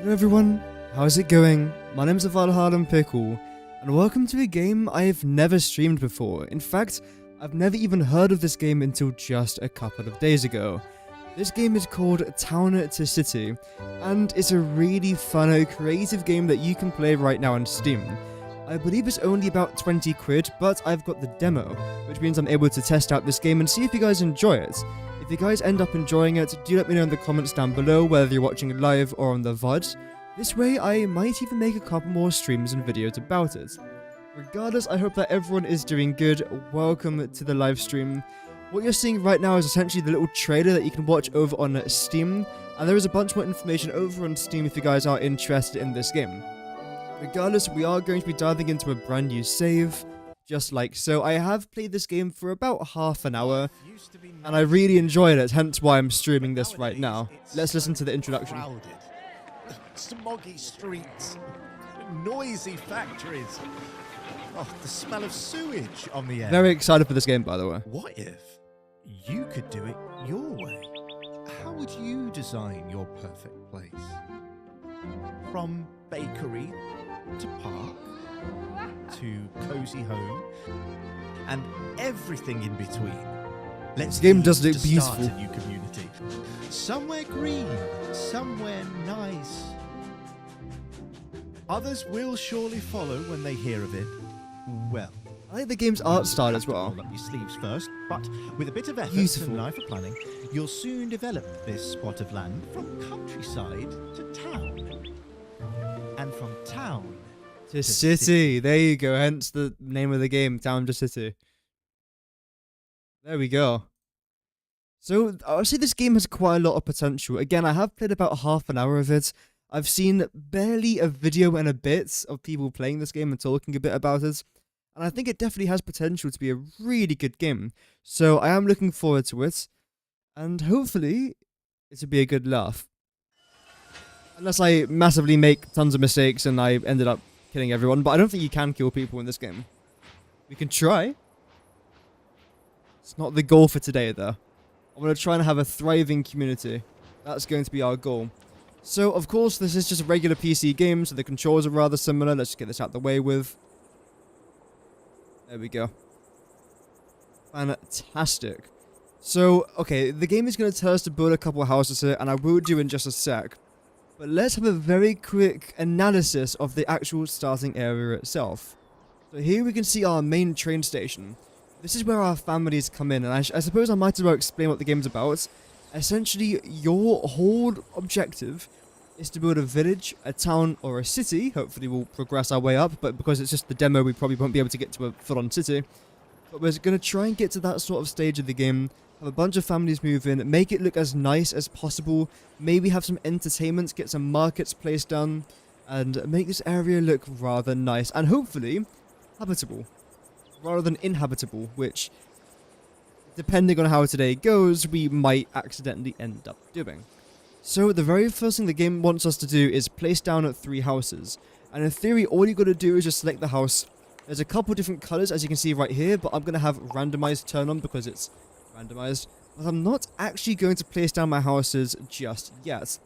Hello everyone, how's it going? My name's TheValhallanPickle, and welcome to a game I've never streamed before. In fact, I've never even heard of this game until just a couple of days ago. This game is called Town to City, and it's a really fun, creative game that you can play right now on Steam. I believe it's only about 20 quid, but I've got the demo, which means I'm able to test out this game and see if you guys enjoy it. If you guys end up enjoying it, do let me know in the comments down below whether you're watching live or on the VOD. This way, I might even make a couple more streams and videos about it. Regardless, I hope that everyone is doing good. Welcome to the live stream. What you're seeing right now is essentially the little trailer that you can watch over on Steam, and there is a bunch more information over on Steam if you guys are interested in this game. Regardless, we are going to be diving into a brand new save, just like so. I have played this game for about half an hour, and I really enjoyed it, hence why I'm streaming this right now. Let's listen to the introduction. Crowded. Smoggy streets, noisy factories, the smell of sewage on the air. Very excited for this game, by the way. What if you could do it your way? How would you design your perfect place? From bakery to park to cozy home and everything in between. This game does look beautiful. Start a new community. Somewhere green, somewhere nice. Others will surely follow when they hear of it. Well, I like the game's art style as well. Roll up your sleeves first, but with a bit of effort and eye for planning, you'll soon develop this spot of land from countryside to town, and from town to city. There you go. Hence the name of the game, Town to City. There we go. So, I would say this game has quite a lot of potential. Again, I have played about half an hour of it. I've seen barely a video and a bit of people playing this game and talking a bit about it. And I think it definitely has potential to be a really good game. So, I am looking forward to it. And hopefully, it'll be a good laugh. Unless I massively make tons of mistakes and I ended up killing everyone. But I don't think you can kill people in this game. We can try. It's not the goal for today, though. I want to try and have a thriving community. That's going to be our goal. So, of course, this is just a regular PC game, so the controls are rather similar. Let's just get this out of the way with. There we go. Fantastic. So, okay, the game is going to tell us to build a couple of houses here, and I will do in just a sec. But let's have a very quick analysis of the actual starting area itself. So here we can see our main train station. This is where our families come in, and I suppose I might as well explain what the game's about. Essentially, your whole objective is to build a village, a town, or a city. Hopefully we'll progress our way up, but because it's just the demo, we probably won't be able to get to a full-on city. But we're going to try and get to that sort of stage of the game, have a bunch of families move in, make it look as nice as possible, maybe have some entertainment, get some markets placed down, and make this area look rather nice, and hopefully habitable. Rather than inhabitable, which, depending on how today goes, we might accidentally end up doing. So the very first thing the game wants us to do is place down 3 houses. And in theory, all you got to do is just select the house. There's a couple different colours, as you can see right here, but I'm going to have randomized turn on because it's randomized. But I'm not actually going to place down my houses just yet.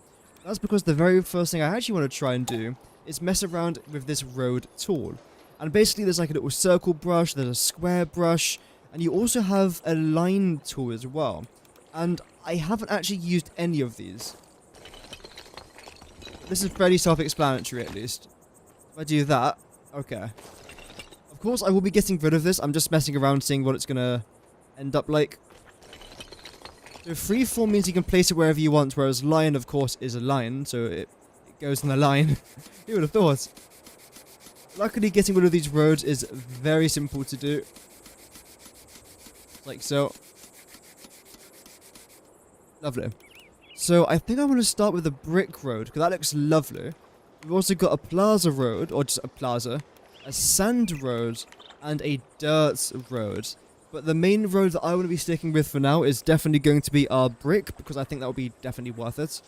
That's because the very first thing I actually want to try and do is mess around with this road tool. And basically there's like a little circle brush, there's a square brush, and you also have a line tool as well. And I haven't actually used any of these. This is fairly self-explanatory at least. If I do that, okay. Of course I will be getting rid of this, I'm just messing around seeing what it's gonna end up like. So freeform means you can place it wherever you want, whereas line of course is a line, so it goes on the line. Who would have thought? Luckily, getting rid of these roads is very simple to do. Like so. Lovely. So, I think I want to start with a brick road, because that looks lovely. We've also got a plaza road, or just a plaza, a sand road, and a dirt road. But the main road that I want to be sticking with for now is definitely going to be our brick, because I think that will be definitely worth it.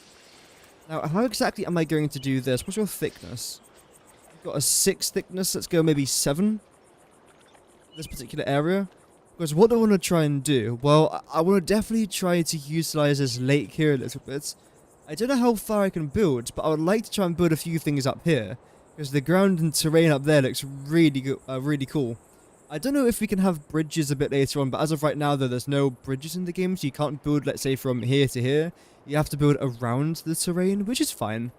Now, how exactly am I going to do this? What's your thickness? Got a 6 thickness, let's go maybe 7 this particular area, because what I want to try and do, well, I want to definitely try to utilize this lake here a little bit, I don't know how far I can build, but I would like to try and build a few things up here, because the ground and terrain up there looks really cool. I don't know if we can have bridges a bit later on, but as of right now, though, there's no bridges in the game, so you can't build, let's say, from here to here. You have to build around the terrain, which is fine.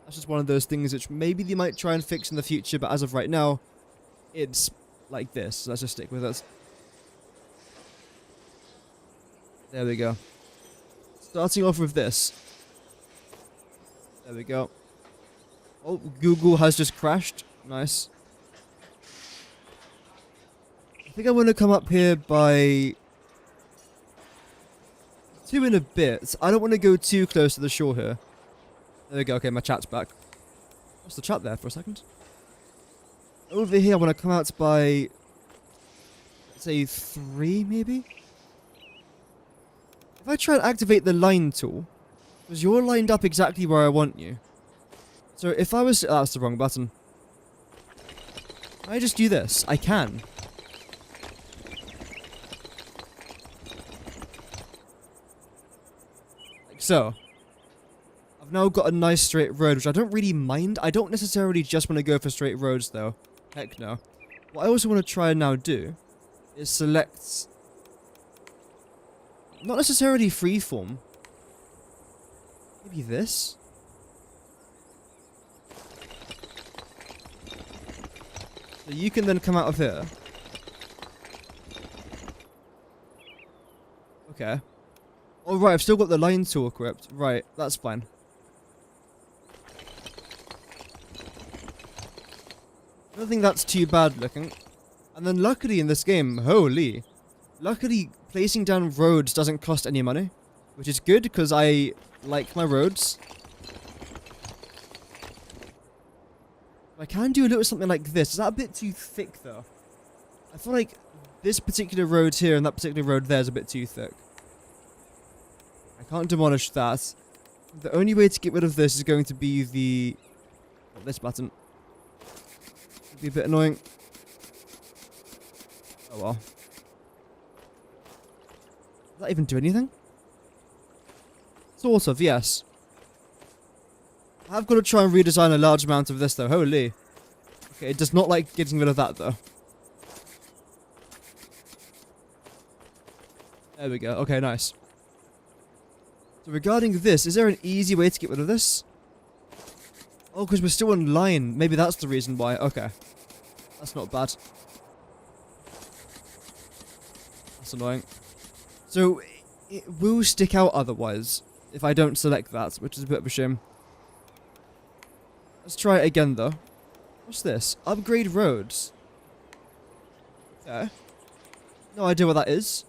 That's just one of those things which maybe they might try and fix in the future, but as of right now, it's like this. So let's just stick with it. There we go. Starting off with this. There we go. Oh, Google has just crashed. Nice. I think I want to come up here by 2 in a bit. I don't want to go too close to the shore here. There we go. Okay, my chat's back. What's the chat there for a second? Over here, I want to come out by, let's say, 3 maybe? If I try and activate the line tool, because you're lined up exactly where I want you. So if I was... Oh, that's the wrong button. Can I just do this? I can. Like so. I've now got a nice straight road, which I don't really mind. I don't necessarily just want to go for straight roads, though. Heck no. What I also want to try and now do is select... Not necessarily freeform. Maybe this? So you can then come out of here. Okay. Oh right, I've still got the line tool equipped. Right, that's fine. I don't think that's too bad looking. And then luckily in this game, holy. Luckily, placing down roads doesn't cost any money. Which is good, because I like my roads. I can do a little something like this. Is that a bit too thick, though? I feel like this particular road here and that particular road there is a bit too thick. I can't demolish that. The only way to get rid of this is going to be the... Well, this button. It'd be a bit annoying. Oh well. Does that even do anything? Sort of, yes. I've got to try and redesign a large amount of this though, holy. Okay, it does not like getting rid of that though. There we go, okay, nice. So regarding this, is there an easy way to get rid of this? Oh, because we're still on line. Maybe that's the reason why, okay. That's not bad. That's annoying. So, it will stick out otherwise, if I don't select that, which is a bit of a shame. Let's try it again, though. What's this? Upgrade roads. Okay. No idea what that is.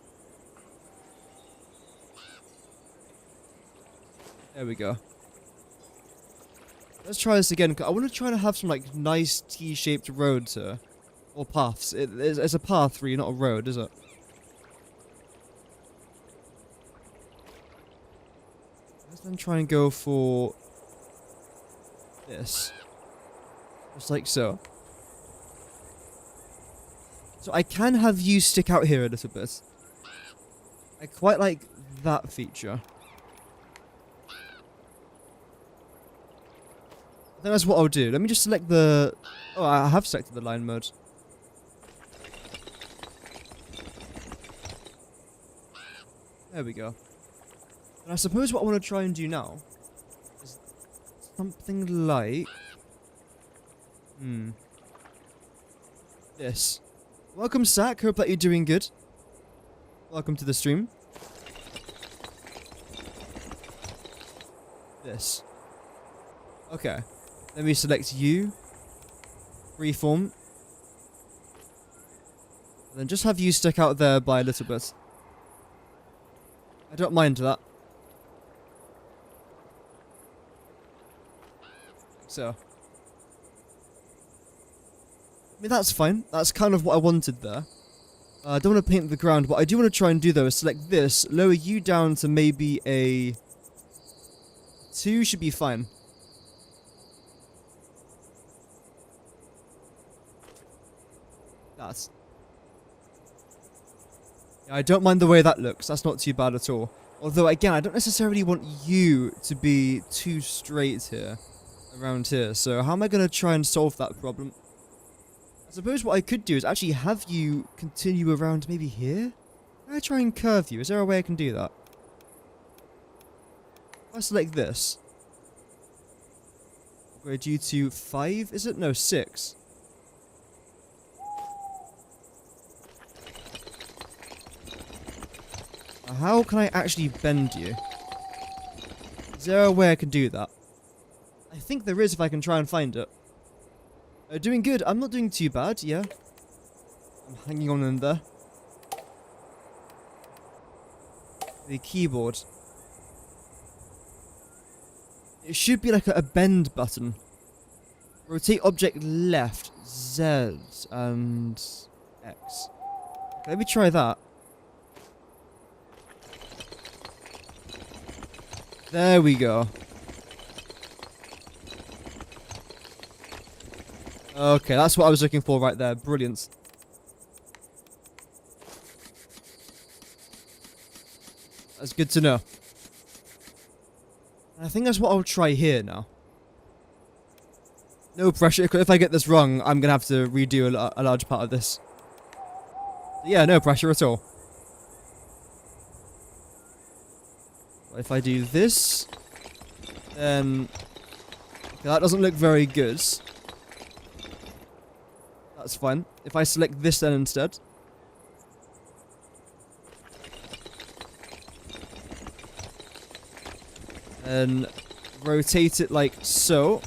There we go. Let's try this again. I want to try to have some, like, nice T-shaped roads here. Or paths. It's a path, really, not a road, is it? Let's then try and go for... this. Just like so. So I can have you stick out here a little bit. I quite like that feature. I think that's what I'll do. Let me just select the... Oh, I have selected the line mode. There we go. And I suppose what I want to try and do now is something like... this. Welcome, Sack. Hope that you're doing good. Welcome to the stream. This. Okay. Let me select you. Freeform. And then just have you stick out there by a little bit. I don't mind that. So. I mean, that's fine. That's kind of what I wanted there. I don't want to paint the ground. What I do want to try and do, though, is select this. Lower you down to maybe a... 2 should be fine. That's... Yeah, I don't mind the way that looks. That's not too bad at all. Although, again, I don't necessarily want you to be too straight here, around here. So how am I going to try and solve that problem? I suppose what I could do is actually have you continue around maybe here? Can I try and curve you? Is there a way I can do that? If I select this, upgrade you to 5, is it? No, 6. Now, how can I actually bend you? Is there a way I can do that? I think there is if I can try and find it. Doing good. I'm not doing too bad, yeah. I'm hanging on in there. The keyboard. It should be like a bend button. Rotate object left, Z, and X. Let me try that. There we go. Okay, that's what I was looking for right there. Brilliant. That's good to know. I think that's what I'll try here now. No pressure. If I get this wrong, I'm going to have to redo a large part of this. Yeah, no pressure at all. If I do this, then... Okay, that doesn't look very good. That's fine. If I select this then instead. And rotate it like so.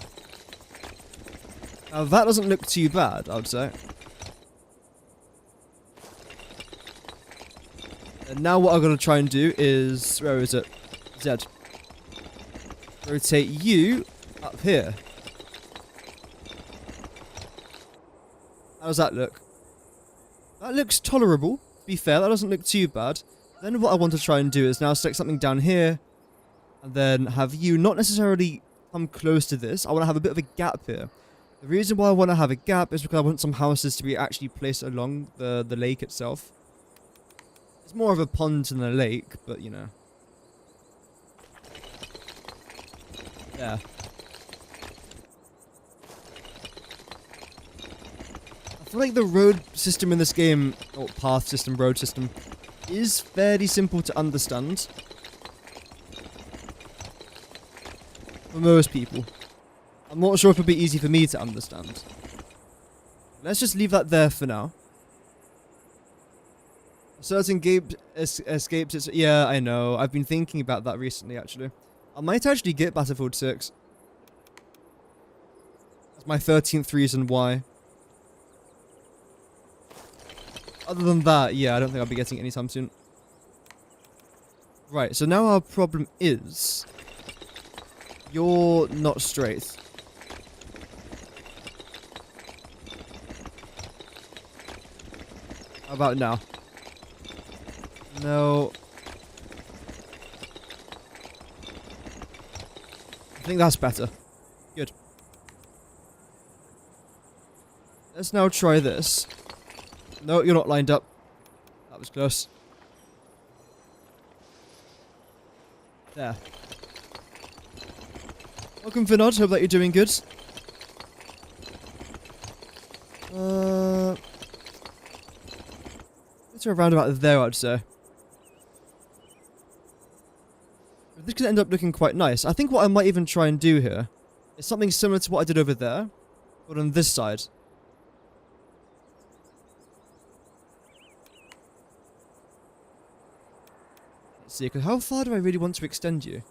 Now that doesn't look too bad, I would say. And now what I'm going to try and do is... Where is it? Z. Rotate you up here. How does that look? That looks tolerable, to be fair. That doesn't look too bad. Then what I want to try and do is now select something down here. And then have you not necessarily come close to this. I want to have a bit of a gap here. The reason why I want to have a gap is because I want some houses to be actually placed along the lake itself. It's more of a pond than a lake, but you know. Yeah. I feel like the road system in this game, or path system, road system, is fairly simple to understand. For most people. I'm not sure if it'll be easy for me to understand. Let's just leave that there for now. A certain game escapes its... Yeah, I know. I've been thinking about that recently, actually. I might actually get Battlefield 6. That's my 13th reason why. Other than that, yeah, I don't think I'll be getting it anytime soon. Right, so now our problem is... You're not straight. How about now? No. I think that's better. Good. Let's now try this. No, you're not lined up. That was close. There. Welcome, Vinod. Hope that you're doing good. Let's go around about there, I'd say. This could end up looking quite nice. I think what I might even try and do here is something similar to what I did over there, but on this side. Let's see, because how far do I really want to extend you?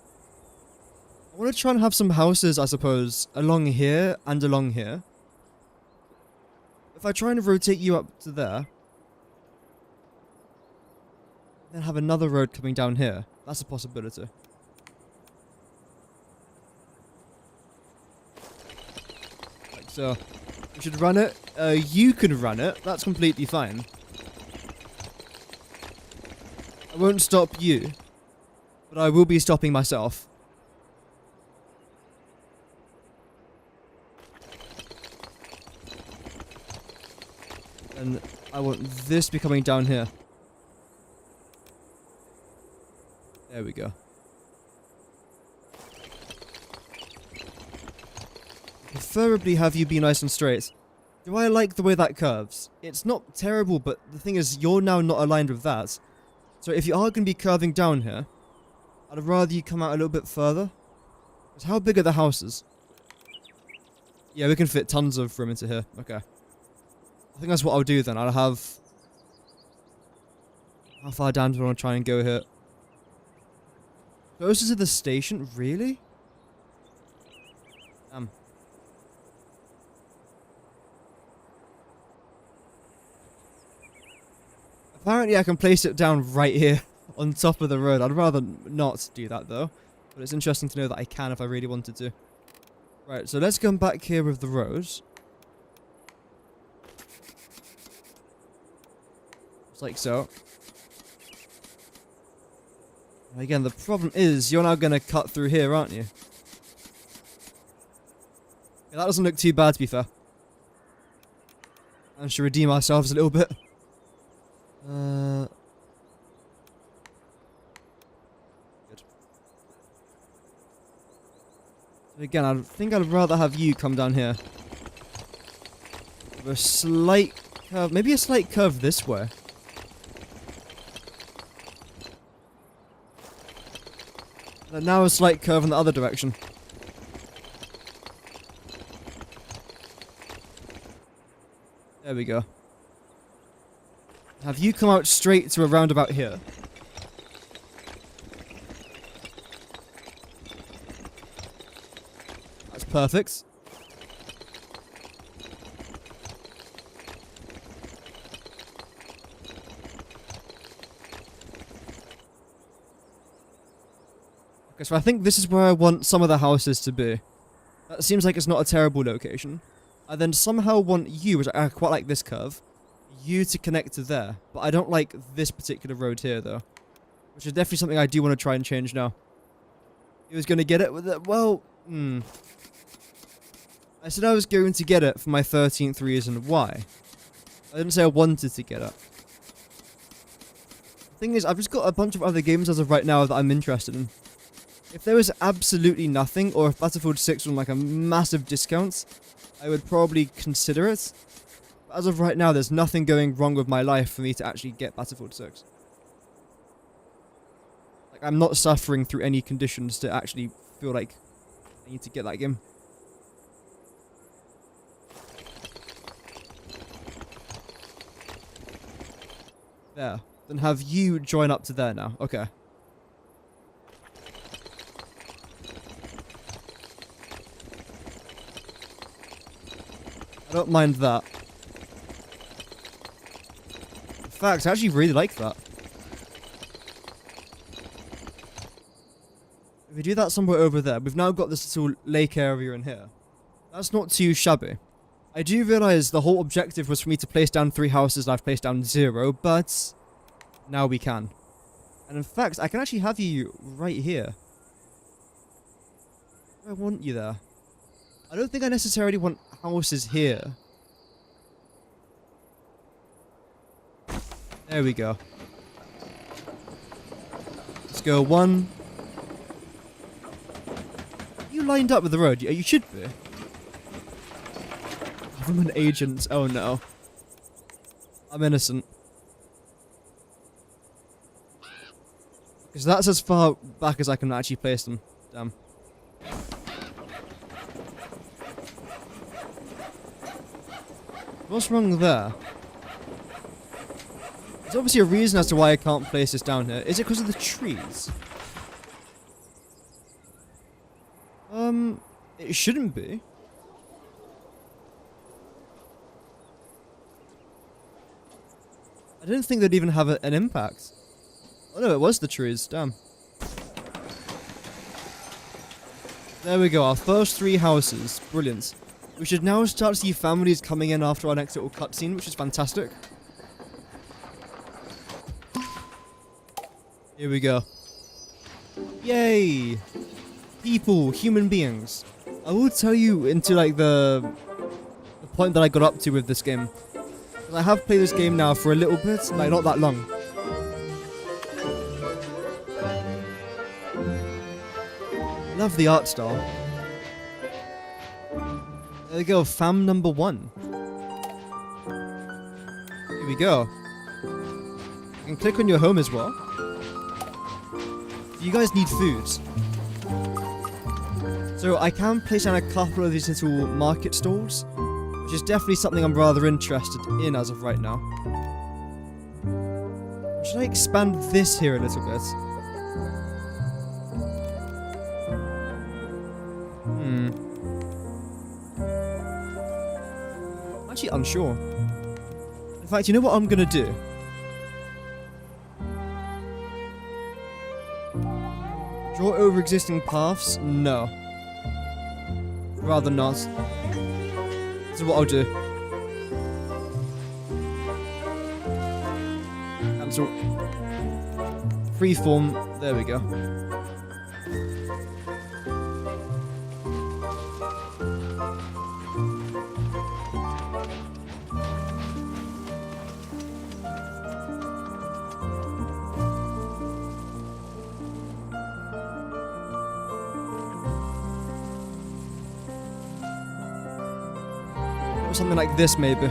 I want to try and have some houses, I suppose, along here and along here. If I try and rotate you up to there, then have another road coming down here. That's a possibility. Like so. We should run it. You can run it. That's completely fine. I won't stop you, but I will be stopping myself. And I want this to be coming down here. There we go. Preferably have you be nice and straight. Do I like the way that curves? It's not terrible, but the thing is, you're now not aligned with that. So if you are going to be curving down here, I'd rather you come out a little bit further. Because how big are the houses? Yeah, we can fit tons of room into here. Okay. I think that's what I'll do then. I'll have... How far down do I want to try and go here? Closer to the station? Really? Damn. Apparently I can place it down right here on top of the road. I'd rather not do that though. But it's interesting to know that I can if I really wanted to. Right, so let's come back here with the roads. Just like so. And again, the problem is you're now going to cut through here, aren't you? Yeah, that doesn't look too bad, to be fair. And should redeem ourselves a little bit. Good. So again, I think I'd rather have you come down here. With a slight curve, maybe a slight curve this way. And now a slight curve in the other direction. There we go. Have you come out straight to a roundabout here? That's perfect. Okay, so I think this is where I want some of the houses to be. That seems like it's not a terrible location. I then somehow want you, which I quite like this curve, you to connect to there. But I don't like this particular road here, though. Which is definitely something I do want to try and change now. He was going to get it with it. Well, I said I was going to get it for my 13th reason. Why? I didn't say I wanted to get it. The thing is, I've just got a bunch of other games as of right now that I'm interested in. If there was absolutely nothing, or if Battlefield 6 was on like a massive discount, I would probably consider it. But as of right now, there's nothing going wrong with my life for me to actually get Battlefield 6. Like, I'm not suffering through any conditions to actually feel like I need to get that game. There. Then have you join up to there now. Okay. I don't mind that. In fact, I actually really like that. If we do that somewhere over there, we've now got this little lake area in here. That's not too shabby. I do realise the whole objective was for me to place down 3 houses and I've placed down 0, but now we can. And in fact, I can actually have you right here. I want you there. I don't think I necessarily want houses here. There we go. Let's go 1. You lined up with the road? You should be. Government agents. Oh no. I'm innocent. Because that's as far back as I can actually place them. Damn. What's wrong there? There's obviously a reason as to why I can't place this down here. Is it because of the trees? It shouldn't be. I didn't think they'd even have an impact. Oh no, it was the trees. Damn. There we go, our first 3 houses. Brilliant. We should now start to see families coming in after our next little cutscene, which is fantastic. Here we go. Yay! People, human beings. I will tell you into like the point that I got up to with this game. I have played this game now for a little bit, like not that long. love the art style. There we go, fam number 1. Here we go. You can click on your home as well. You guys need foods. So I can place down a couple of these little market stalls, which is definitely something I'm rather interested in as of right now. Should I expand this here a little bit? I'm actually unsure. In fact, you know what I'm gonna do? Draw over existing paths? No. Rather not. This is what I'll do. Cancel. Freeform. There we go. Something like this, maybe.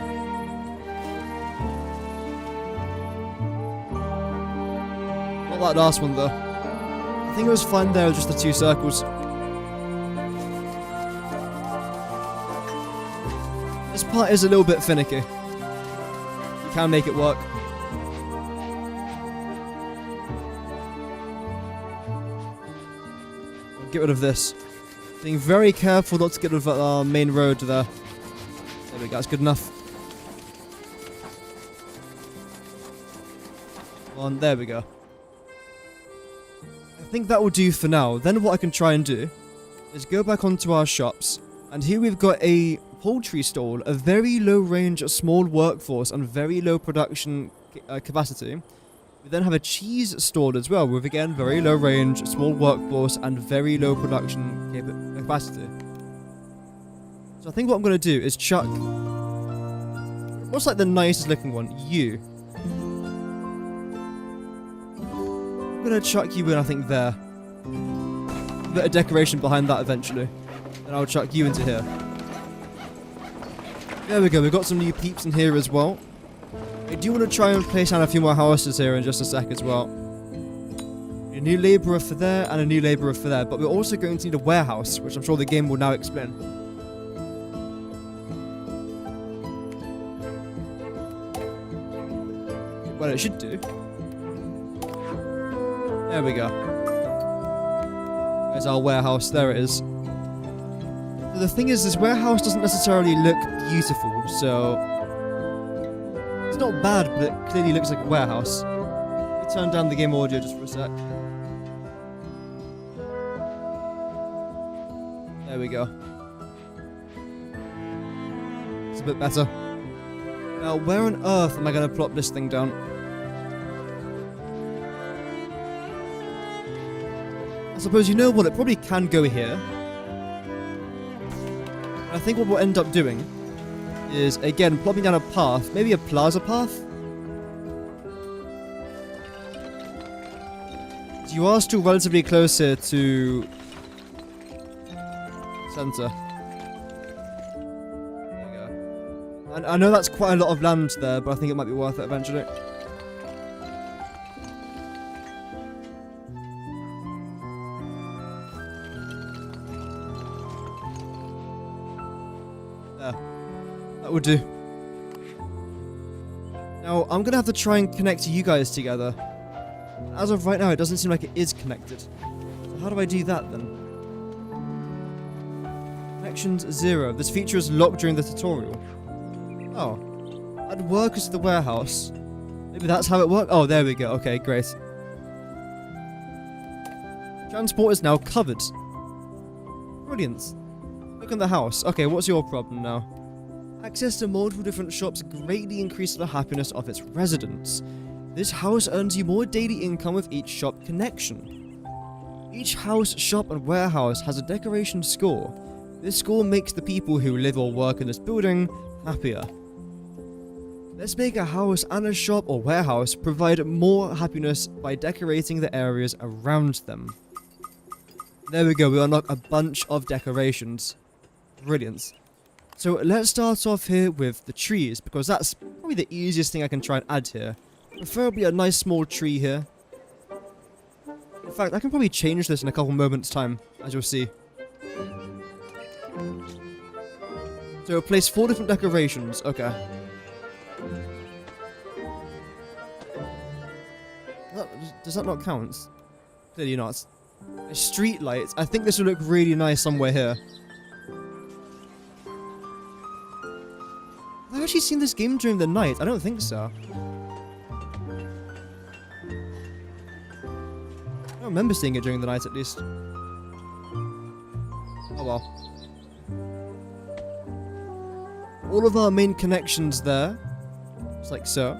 Not that last one, though. I think it was fine there with just the 2 circles. This part is a little bit finicky. You can make it work. I'll get rid of this. Being very careful not to get rid of our main road there. There we go, that's good enough. There we go. I think that will do for now. Then what I can try and do is go back onto our shops. And here we've got a poultry stall, a very low range, small workforce, and very low production capacity. We then have a cheese stall as well, with again, very low range, small workforce, and very low production capacity. So I think what I'm going to do is chuck... What's like the nicest looking one? You. I'm going to chuck you in, I think, there. A bit of decoration behind that eventually. And I'll chuck you into here. There we go, we've got some new peeps in here as well. I do want to try and place down a few more houses here in just a sec as well. A new labourer for there and a new labourer for there. But we're also going to need a warehouse, which I'm sure the game will now explain. Well, it should do. There we go. There's our warehouse. There it is. But the thing is, this warehouse doesn't necessarily look beautiful, so... It's not bad, but it clearly looks like a warehouse. Let me turn down the game audio just for a sec. There we go. It's a bit better. Now, where on earth am I going to plop this thing down? I suppose you know what, it probably can go here. I think what we'll end up doing is, again, plopping down a path, maybe a plaza path? So you are still relatively close here to... Center. There we go. And I know that's quite a lot of land there, but I think it might be worth it eventually. That would do. Now, I'm going to have to try and connect you guys together. As of right now, it doesn't seem like it is connected. So how do I do that then? Connections 0. This feature is locked during the tutorial. Oh. Add workers to the warehouse. Maybe that's how it works? Oh, there we go. Okay, great. Transport is now covered. Brilliant. Look at the house. Okay, what's your problem now? Access to multiple different shops greatly increases the happiness of its residents. This house earns you more daily income with each shop connection. Each house, shop, and warehouse has a decoration score. This score makes the people who live or work in this building happier. Let's make a house and a shop or warehouse provide more happiness by decorating the areas around them. There we go, we unlock a bunch of decorations. Brilliant. So let's start off here with the trees, because that's probably the easiest thing I can try and add here. Preferably a nice small tree here. In fact, I can probably change this in a couple moments' time, as you'll see. So place 4 different decorations, okay. Does that not count? Clearly not. A street light. I think this would look really nice somewhere here. Have I actually seen this game during the night? I don't think so. I don't remember seeing it during the night, at least. Oh well. All of our main connections there. Just like so.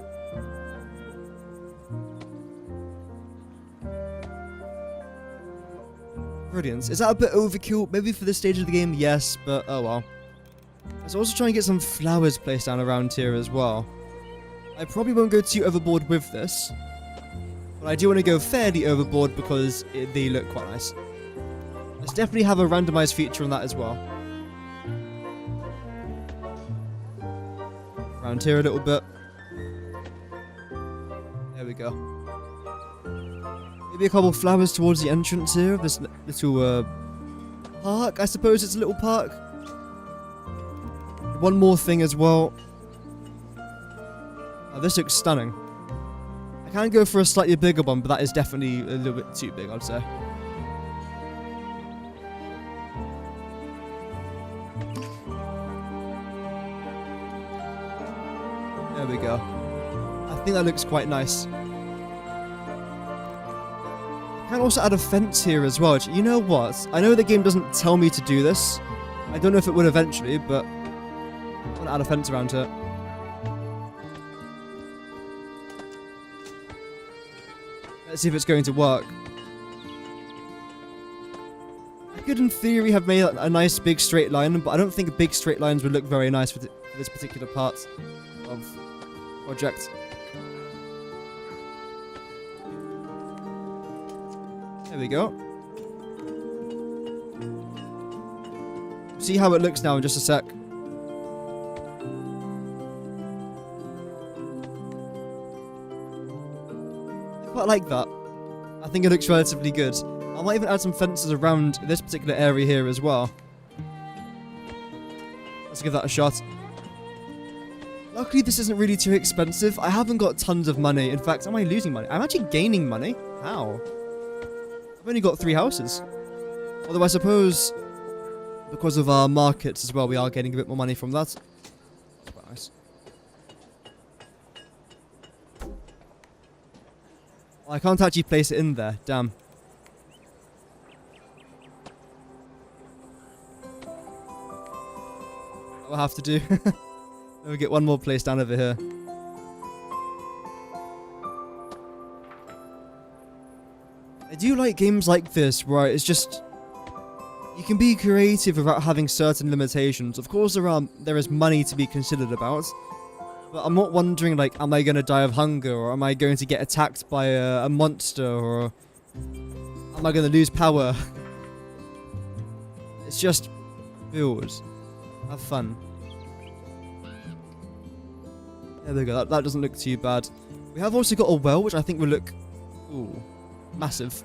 Brilliant. Is that a bit overkill? Maybe for this stage of the game, yes, but oh well. Let's also try and get some flowers placed down around here as well. I probably won't go too overboard with this. But I do want to go fairly overboard because they look quite nice. Let's definitely have a randomized feature on that as well. Around here a little bit. There we go. Maybe a couple of flowers towards the entrance here of this little park. I suppose it's a little park. One more thing as well. Oh, this looks stunning. I can go for a slightly bigger one, but that is definitely a little bit too big, I'd say. There we go. I think that looks quite nice. I can also add a fence here as well. You know what? I know the game doesn't tell me to do this. I don't know if it will eventually, but I want to add a fence around here. Let's see if it's going to work. I could, in theory, have made a nice big straight line, but I don't think big straight lines would look very nice for this particular part of the project. There we go. See how it looks now in just a sec. I quite like that. I think it looks relatively good. I might even add some fences around this particular area here as well. Let's give that a shot. Luckily, this isn't really too expensive. I haven't got tons of money. In fact, am I losing money? I'm actually gaining money. How? I've only got 3 houses. Although I suppose because of our markets as well, we are getting a bit more money from that. That's quite nice. Oh, I can't actually place it in there. Damn. I'll have to do. Let me get one more place down over here. I do like games like this where it's just you can be creative without having certain limitations. Of course there is money to be considered about, but I'm not wondering like, am I going to die of hunger, or am I going to get attacked by a monster, or am I going to lose power? It's just build. Have fun. There we go, that doesn't look too bad. We have also got a well, which I think will look ooh, massive.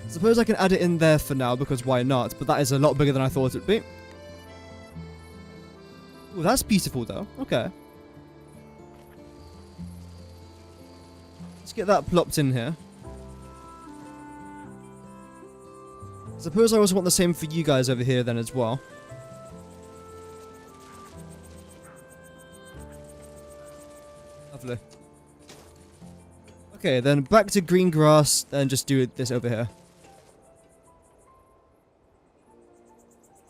Suppose I can add it in there for now, because why not? But that is a lot bigger than I thought it'd be. Ooh, that's beautiful though. Okay. Let's get that plopped in here. Suppose I also want the same for you guys over here then as well. Lovely. Okay, then back to green grass, then just do this over here.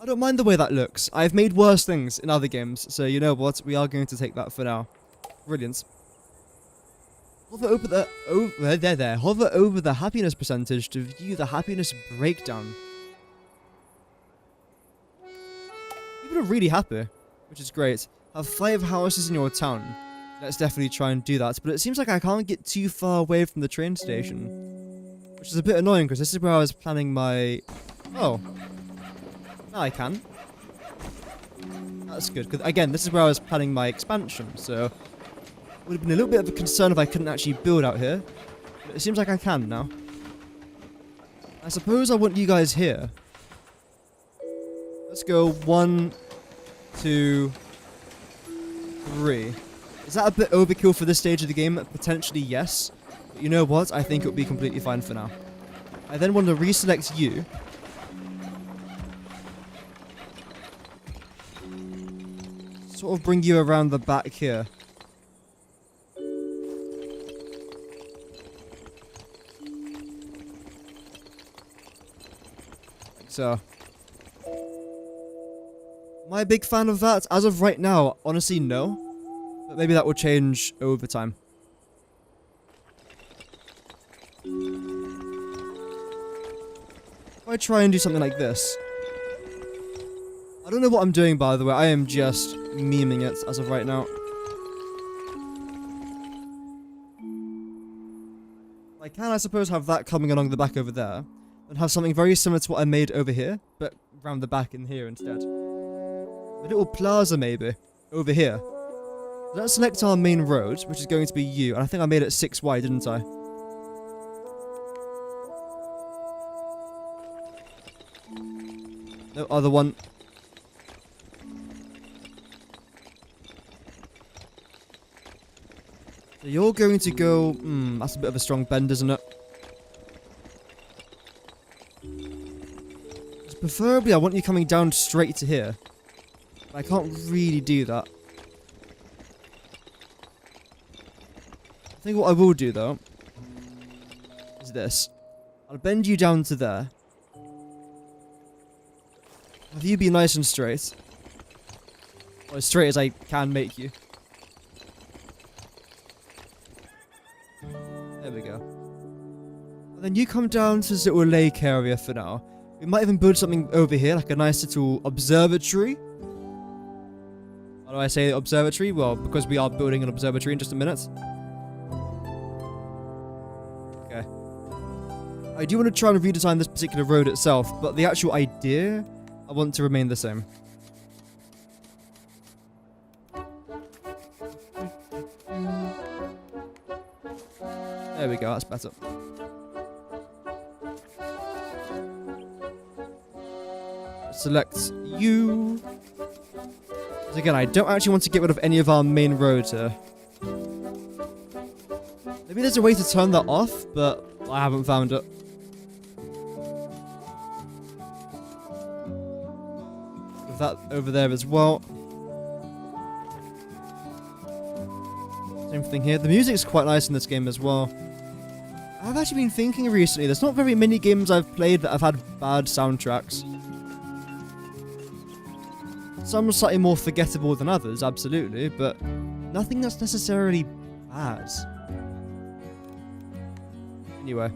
I don't mind the way that looks. I've made worse things in other games, so you know what? We are going to take that for now. Brilliant. Hover over the hover over the happiness percentage to view the happiness breakdown. People are really happy, which is great. Have 5 houses in your town. let's definitely try and do that. But it seems like I can't get too far away from the train station, which is a bit annoying because this is where I was planning my... Oh. Now I can. That's good, because again, this is where I was planning my expansion, so it would have been a little bit of a concern if I couldn't actually build out here. But it seems like I can now. I suppose I want you guys here. Let's go 1, 2, 3. Is that a bit overkill for this stage of the game? Potentially, yes. But you know what? I think it would be completely fine for now. I then want to reselect you. Sort of bring you around the back here. Like so. Am I a big fan of that? As of right now, honestly, no. But maybe that will change over time. If I try and do something like this. I don't know what I'm doing, by the way. I am just memeing it as of right now. I can, I suppose, have that coming along the back over there. And have something very similar to what I made over here, but round the back in here instead. A little plaza, maybe, over here. Let's select our main road, which is going to be you. And I think I made it 6 wide, didn't I? No, other one. So you're going to go... that's a bit of a strong bend, isn't it? Preferably, I want you coming down straight to here. But I can't really do that. I think what I will do, though, is this. I'll bend you down to there. Have you be nice and straight. Or as straight as I can make you. There we go. And then you come down to this little lake area for now. We might even build something over here, like a nice little observatory. How do I say observatory? Well, because we are building an observatory in just a minute. Okay. I do want to try and redesign this particular road itself, but the actual idea, I want to remain the same. There we go, that's better. Select you. Because again, I don't actually want to get rid of any of our main roads here. Maybe there's a way to turn that off, but I haven't found it. With that over there as well. Same thing here. The music's quite nice in this game as well. I've actually been thinking recently, there's not very many games I've played that have had bad soundtracks. Some are slightly more forgettable than others, absolutely, but nothing that's necessarily bad. Anyway.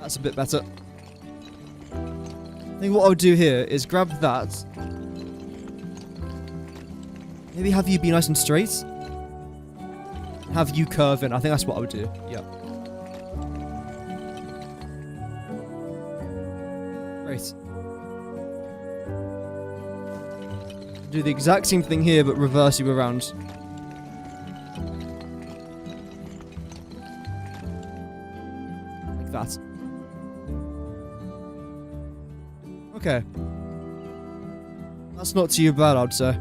That's a bit better. I think what I'll do here is grab that. Maybe have you be nice and straight. Have you curve in. I think that's what I would do. Yeah. Great. Do the exact same thing here, but reverse you around. Like that. Okay. That's not too bad, I'd say.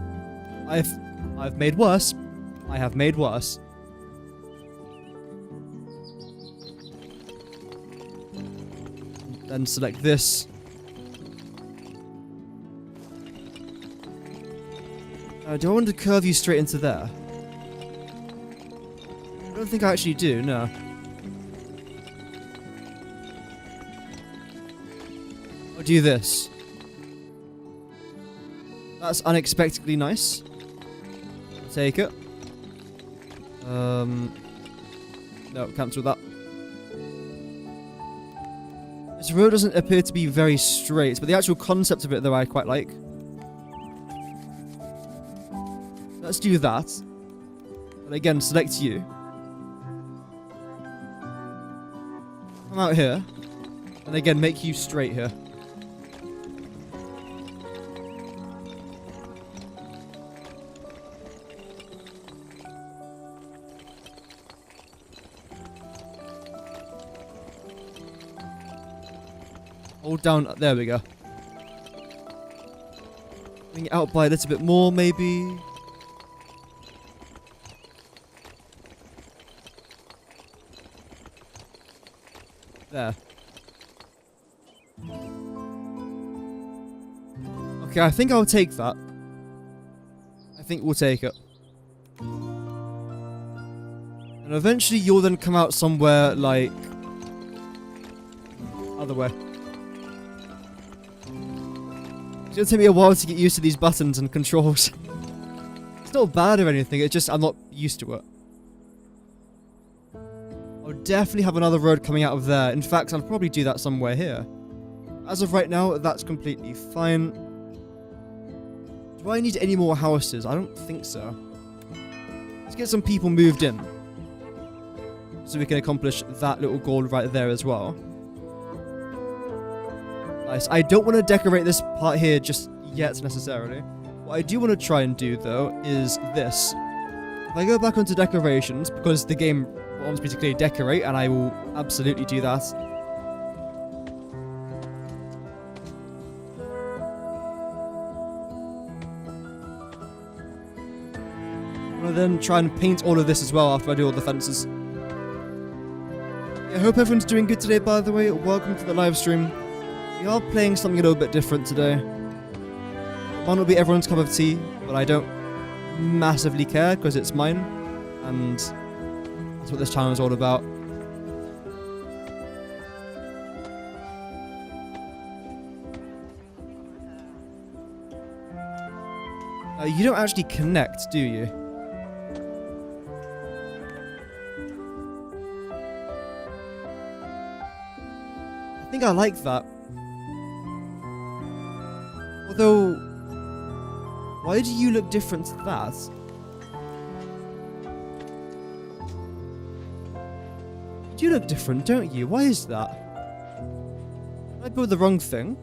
I've made worse. I have made worse. Then select this. Do I want to curve you straight into there? I don't think I actually do, no. I'll do this. That's unexpectedly nice. I'll take it. No, cancel that. This road doesn't appear to be very straight, but the actual concept of it, though, I quite like. Let's do that. And again, select you. Come out here. And again, make you straight here. Hold down. There we go. Bring it out by a little bit more, maybe. There. Okay, I think I'll take that. I think we'll take it. And eventually you'll then come out somewhere like... other way. It's gonna take me a while to get used to these buttons and controls. It's not bad or anything, it's just I'm not used to it. I'll definitely have another road coming out of there. In fact, I'll probably do that somewhere here. As of right now, that's completely fine. Do I need any more houses? I don't think so. Let's get some people moved in. So we can accomplish that little goal right there as well. Nice. I don't want to decorate this part here just yet necessarily. What I do want to try and do though is this. If I go back onto decorations, because the game wants me to clearly decorate, and I will absolutely do that. I'm gonna then try and paint all of this as well after I do all the fences. I hope everyone's doing good today, by the way. Welcome to the live stream. We are playing something a little bit different today. It might not be everyone's cup of tea, but I don't massively care because it's mine, and that's what this channel is all about. You don't actually connect, do you? I think I like that. Although, why do you look different to that? You look different, don't you? Why is that? Did I build the wrong thing?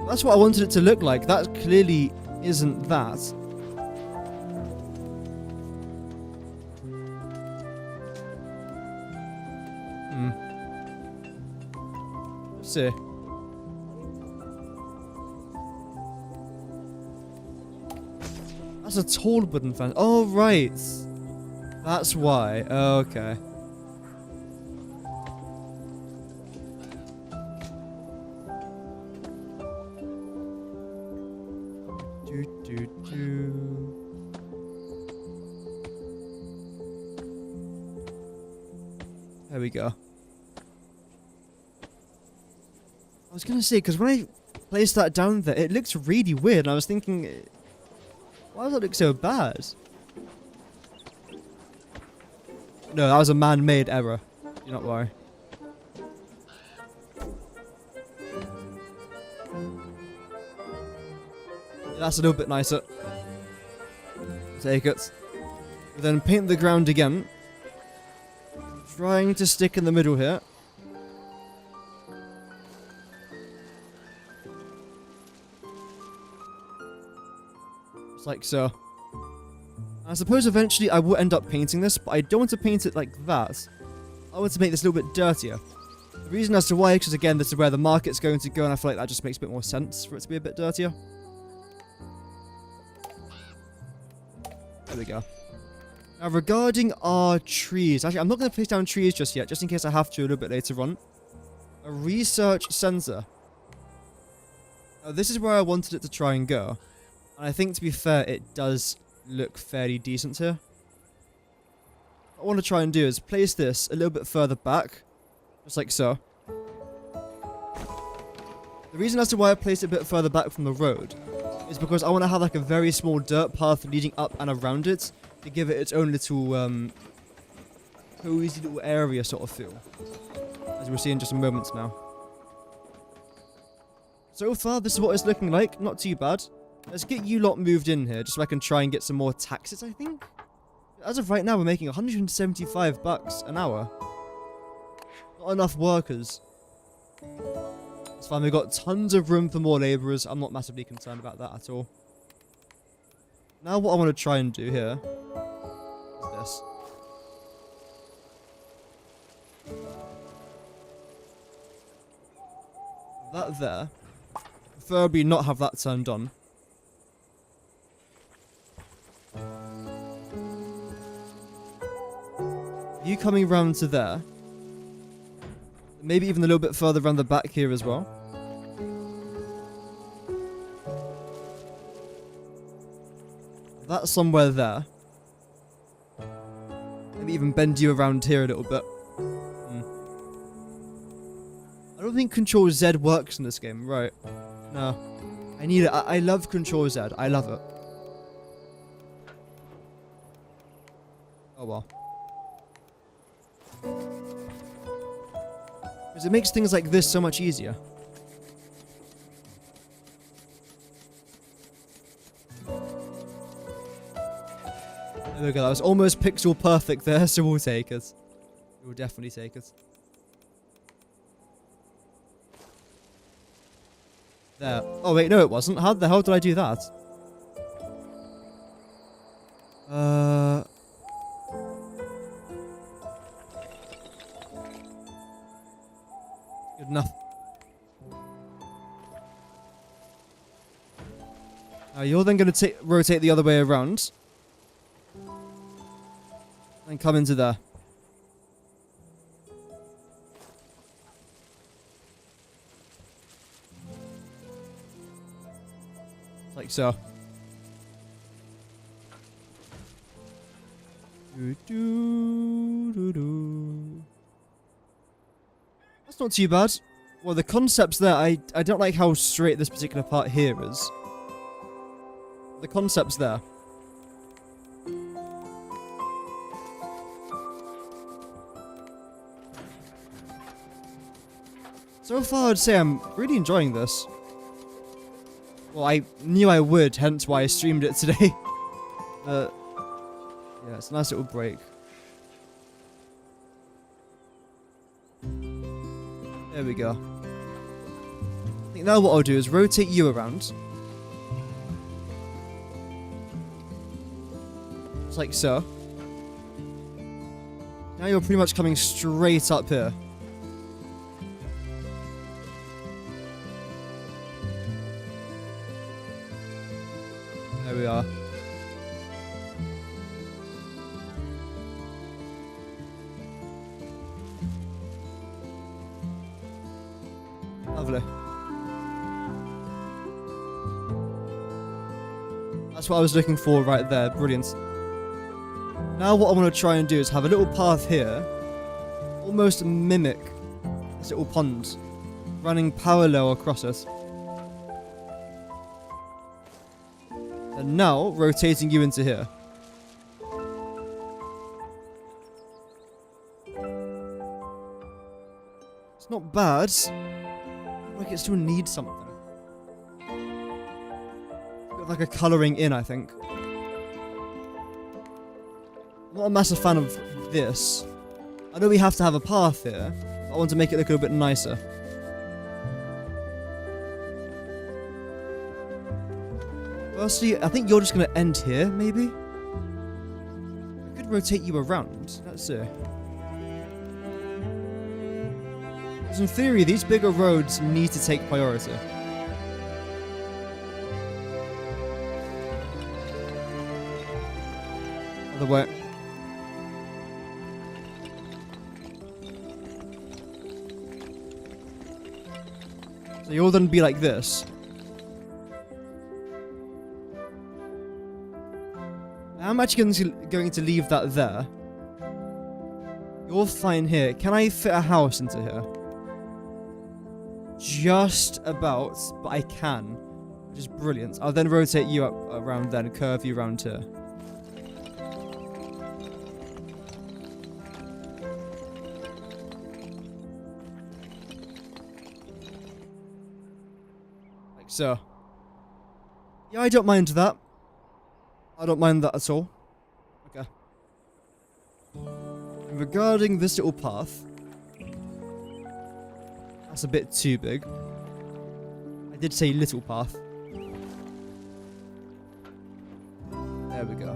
That's what I wanted it to look like. That clearly isn't that. Let's see. That's a tall wooden fence. Oh, right. That's why. Okay. There we go. I was gonna say, because when I placed that down there, it looked really weird, and I was thinking, why does that look so bad? No, that was a man-made error. Do not worry. That's a little bit nicer. Take it. Then paint the ground again. Trying to stick in the middle here. Just like so. I suppose eventually I will end up painting this, but I don't want to paint it like that. I want to make this a little bit dirtier. The reason as to why is because, again, this is where the market's going to go, and I feel like that just makes a bit more sense for it to be a bit dirtier. There we go. Now, regarding our trees, actually, I'm not going to place down trees just yet, just in case I have to a little bit later on. A research center. Now, this is where I wanted it to try and go. And I think, to be fair, it does look fairly decent here. What I want to try and do is place this a little bit further back, just like so. The reason as to why I placed it a bit further back from the road is because I want to have like a very small dirt path leading up and around it to give it its own little cozy little area sort of feel. As we'll see in just a moment now. So far, this is what it's looking like. Not too bad. Let's get you lot moved in here, just so I can try and get some more taxes, I think. As of right now, we're making 175 bucks an hour. Not enough workers. It's fine, we've got tons of room for more labourers. I'm not massively concerned about that at all. Now what I want to try and do here is this. That there. Preferably not have that turned on. You coming round to there. Maybe even a little bit further around the back here as well. That's somewhere there. Maybe even bend you around here a little bit. I don't think Control Z works in this game, right? No. I need it. I love Control Z. I love it. Oh well. Because it makes things like this so much easier. There we go, that was almost pixel perfect there, so we'll take it. We'll definitely take it. There. Oh wait, no it wasn't. How the hell did I do that? Good enough. You're then going to rotate the other way around. And come into there. Like so. That's not too bad. Well, the concept's there. I don't like how straight this particular part here is. The concept's there. So far, I'd say I'm really enjoying this. Well, I knew I would, hence why I streamed it today. Yeah, it's a nice little break. There we go. I think now what I'll do is rotate you around. Just like so. Now you're pretty much coming straight up here. There we are. Lovely. That's what I was looking for right there. Brilliant. Now what I want to try and do is have a little path here. Almost mimic this little pond. Running parallel across it. And now, rotating you into here. It's not bad. Like it still needs something. Got like a colouring in, I think. I'm not a massive fan of this. I know we have to have a path here, but I want to make it look a little bit nicer. Firstly, I think you're just going to end here, maybe? I could rotate you around. Let's see. Because in theory, these bigger roads need to take priority. Other way. So you'll then be like this. I'm actually going to leave that there. You're fine here. Can I fit a house into here? Just about, but I can. Which is brilliant. I'll then rotate you up around there and curve you around here. Like so. Yeah, I don't mind that. I don't mind that at all. Okay. And regarding this little path, that's a bit too big. I did say little path. There we go.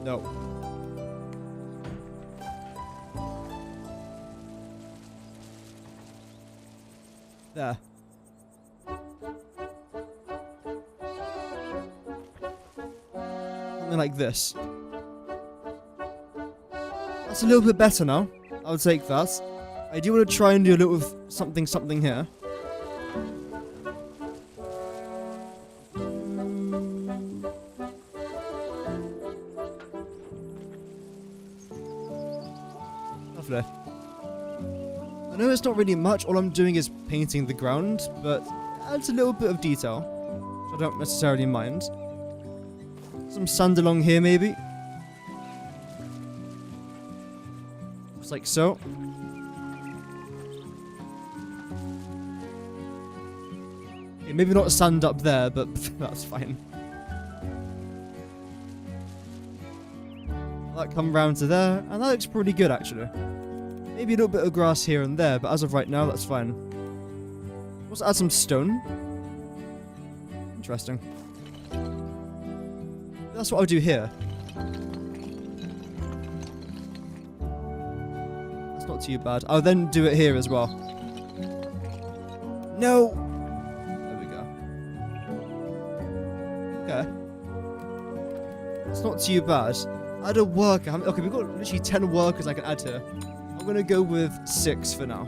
No. There. Something like this. That's a little bit better now. I'll take that. I do want to try and do a little something here. Lovely. I know it's not really much, all I'm doing is painting the ground, but it adds a little bit of detail, which I don't necessarily mind. Some sand along here, maybe. Just like so. Okay, maybe not sand up there, but that's fine. That come round to there, and that looks pretty good, actually. Maybe a little bit of grass here and there, but as of right now, that's fine. Let's add some stone. Interesting. That's what I'll do here. That's not too bad. I'll then do it here as well. No! There we go. Okay. It's not too bad. Add a worker. Okay, we've got literally 10 workers I can add here. I'm going to go with 6 for now.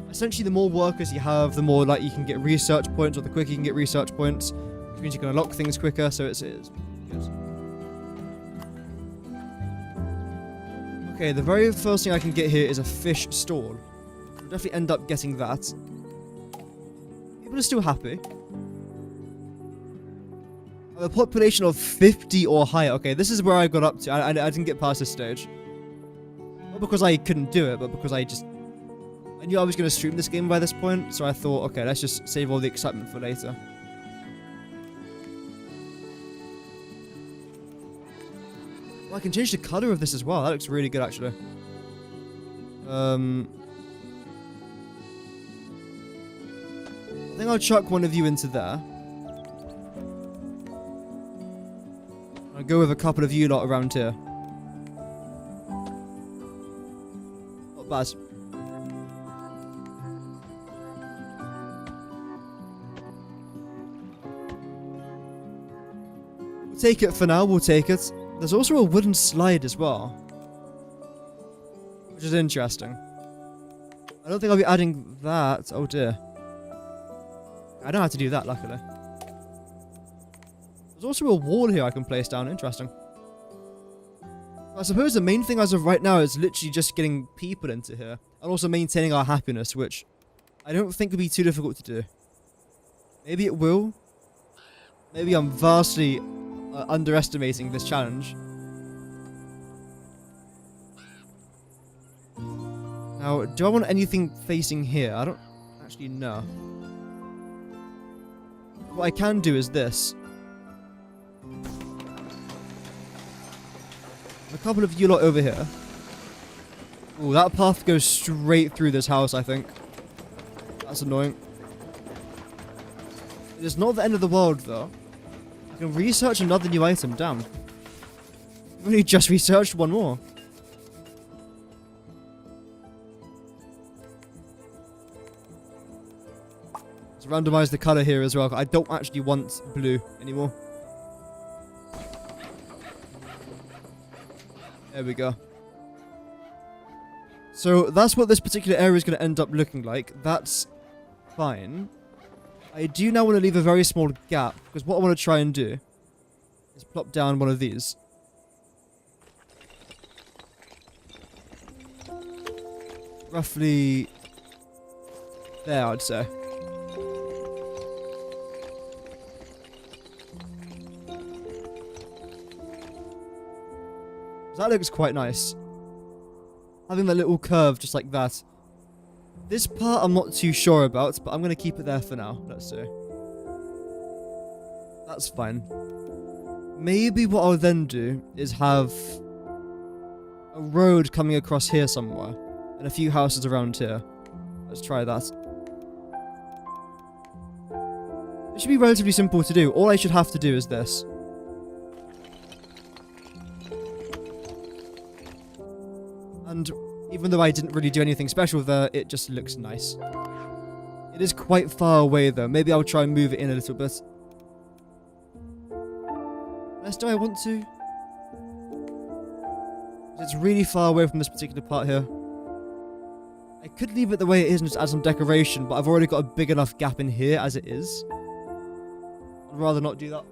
Essentially, the more workers you have, the more like you can get research points, or the quicker you can get research points, which means you can unlock things quicker, so it's good. Okay, the very first thing I can get here is a fish stall. I'll definitely end up getting that. People are still happy. A population of 50 or higher. Okay, this is where I got up to. I didn't get past this stage. Not because I couldn't do it, but because I knew I was going to stream this game by this point, so I thought, okay, let's just save all the excitement for later. Well, I can change the color of this as well. That looks really good, actually. I think I'll chuck one of you into there. I'll go with a couple of you lot around here. Not bad. We'll take it for now, we'll take it. There's also a wooden slide as well, which is interesting. I don't think I'll be adding that. Oh dear. I don't have to do that, luckily. There's also a wall here I can place down. Interesting. I suppose the main thing as of right now is literally just getting people into here. And also maintaining our happiness, which I don't think will be too difficult to do. Maybe it will. Maybe I'm vastly underestimating this challenge. Now, do I want anything facing here? I don't actually know. What I can do is this. A couple of you lot over here. Ooh, that path goes straight through this house, I think. That's annoying. It is not the end of the world, though. I can research another new item, damn. I've only just researched one more. Let's randomize the color here as well. I don't actually want blue anymore. There we go. So that's what this particular area is going to end up looking like. That's fine. I do now want to leave a very small gap, because what I want to try and do is plop down one of these. Roughly there, I'd say. That looks quite nice. Having that little curve just like that This part I'm not too sure about, but I'm going to keep it there for now. Let's see. That's fine. Maybe what I'll then do is have a road coming across here somewhere, and a few houses around here. Let's try that. It should be relatively simple to do. All I should have to do is this. And even though I didn't really do anything special there, it just looks nice. It is quite far away though. Maybe I'll try and move it in a little bit. Unless do I want to? It's really far away from this particular part here. I could leave it the way it is and just add some decoration, but I've already got a big enough gap in here as it is. I'd rather not do that.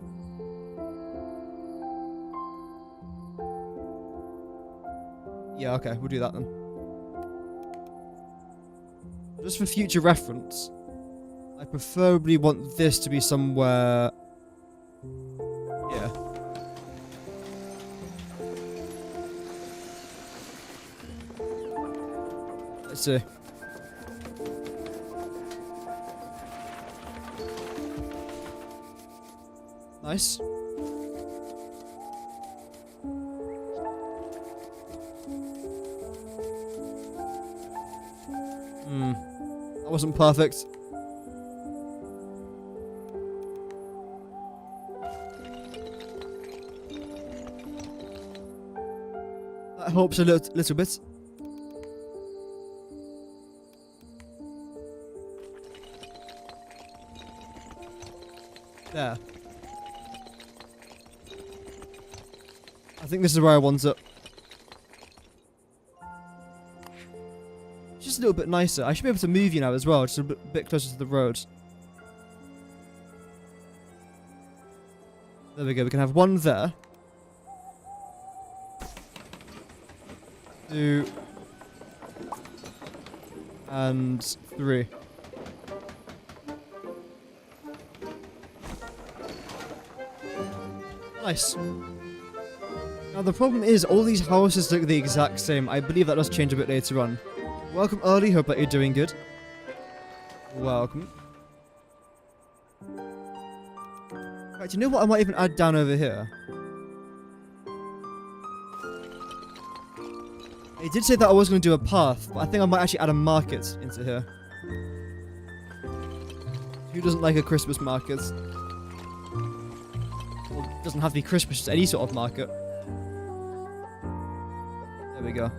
Yeah, okay, we'll do that then. Just for future reference, I preferably want this to be somewhere... yeah. Let's see. Nice. That wasn't perfect. That helps a little bit. There. I think this is where I want it. Just a little bit nicer. I should be able to move you now as well, just a bit closer to the road. There we go. We can have one there. 2 and 3. Nice. Now the problem is all these houses look the exact same. I believe that does change a bit later on. Welcome early, hope that you're doing good. Welcome. Right, you know what I might even add down over here? I did say that I was going to do a path, but I think I might actually add a market into here. Who doesn't like a Christmas market? Well, it doesn't have to be Christmas, just any sort of market. There we go.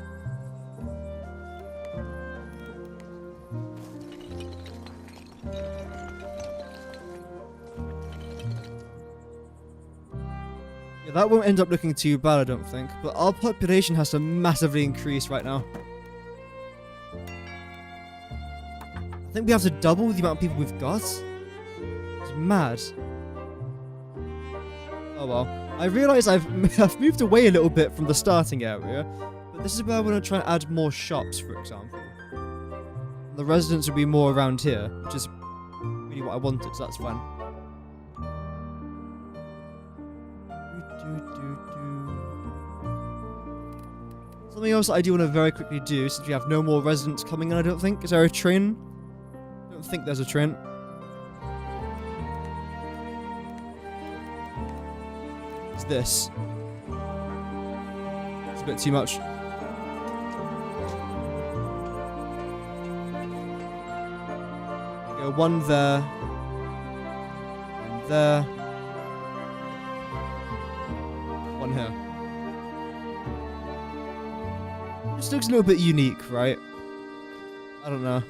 Yeah, that won't end up looking too bad, I don't think. But our population has to massively increase right now. I think we have to double the amount of people we've got. It's mad. Oh well. I realise I've moved away a little bit from the starting area, but this is where I want to try and add more shops, for example. And the residents will be more around here, which is really what I wanted, so that's fine. Something else that I do want to very quickly do, since we have no more residents coming in, I don't think. Is there a train? I don't think there's a train. It's this. It's a bit too much. Go one there. One there. One here. Just looks a little bit unique, right? I don't know.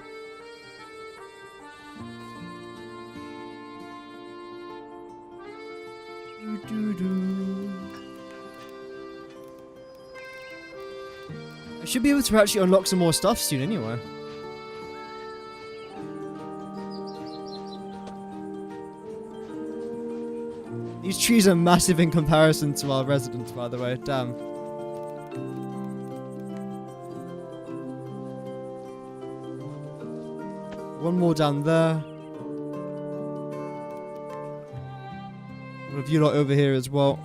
I should be able to actually unlock some more stuff soon anyway. These trees are massive in comparison to our residents, by the way. Damn. One more down there. One of you lot over here as well.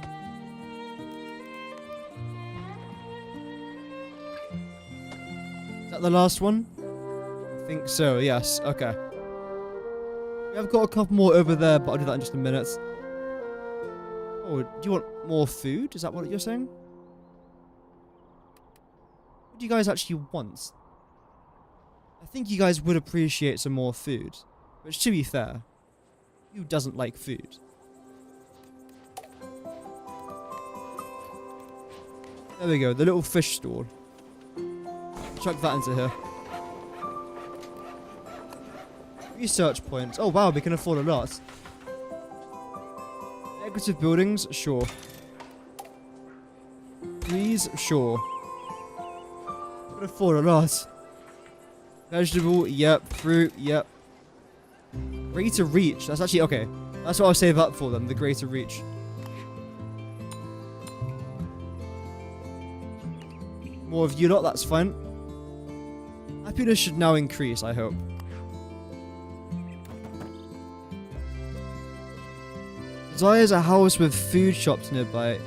Is that the last one? I I think so, yes. Okay. I've got a couple more over there, but I'll do that in just a minute. Oh, do you want more food? Is that what you're saying? What do you guys actually want? I think you guys would appreciate some more food. Which, to be fair, who doesn't like food? There we go, the little fish stall. Chuck that into here. Research points. Oh wow, we can afford a lot. Decorative buildings? Sure. Trees? Sure. We can afford a lot. Vegetable? Yep. Fruit? Yep. Greater reach. That's actually... okay. That's what I'll save up for them. The greater reach. More of you lot. That's fine. Happiness should now increase, I hope. Desires a house with food shops nearby.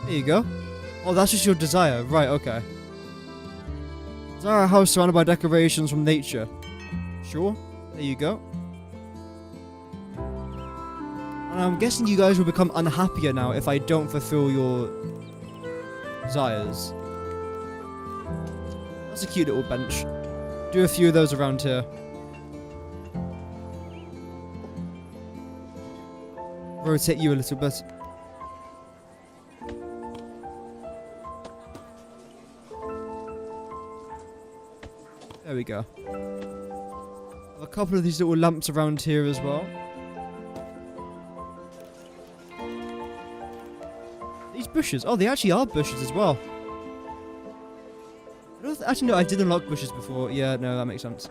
There you go. Oh, that's just your desire. Right, okay. Desire a house surrounded by decorations from nature. Sure. There you go. And I'm guessing you guys will become unhappier now if I don't fulfill your desires. That's a cute little bench. Do a few of those around here. Rotate you a little bit. There we go. A couple of these little lamps around here as well. These bushes. Oh, they actually are bushes as well. Actually, no, I did unlock bushes before. Yeah, no, that makes sense.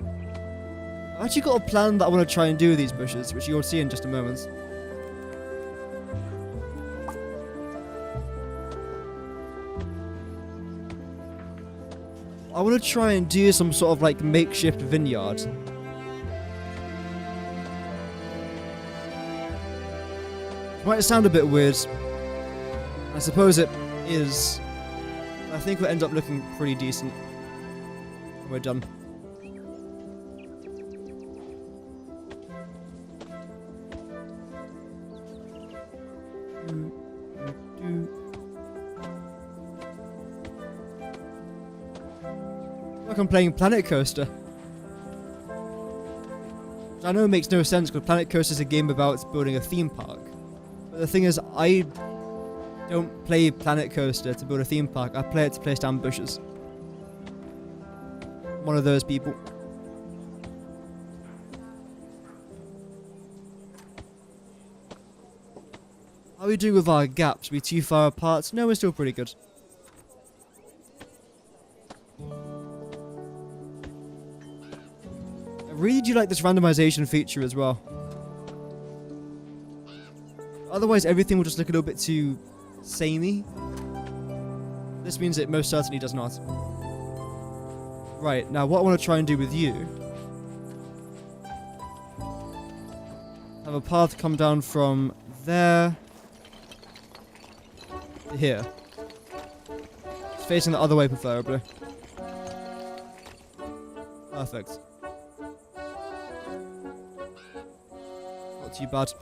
I've actually got a plan that I want to try and do with these bushes, which you'll see in just a moment. I want to try and do some sort of like makeshift vineyard. It might sound a bit weird. I suppose it is. I think we'll end up looking pretty decent when we're done. Like I'm playing Planet Coaster. Which I know it makes no sense because Planet Coaster is a game about building a theme park. But the thing is, I don't play Planet Coaster to build a theme park. I play it to place down bushes. I'm one of those people. How are we doing with our gaps? Are we too far apart? No, we're still pretty good. I really do like this randomization feature as well. Otherwise, everything will just look a little bit too samey. This means it most certainly does not. Right, now what I want to try and do with you... have a path come down from there... to here. It's facing the other way, preferably. Perfect. Not too bad.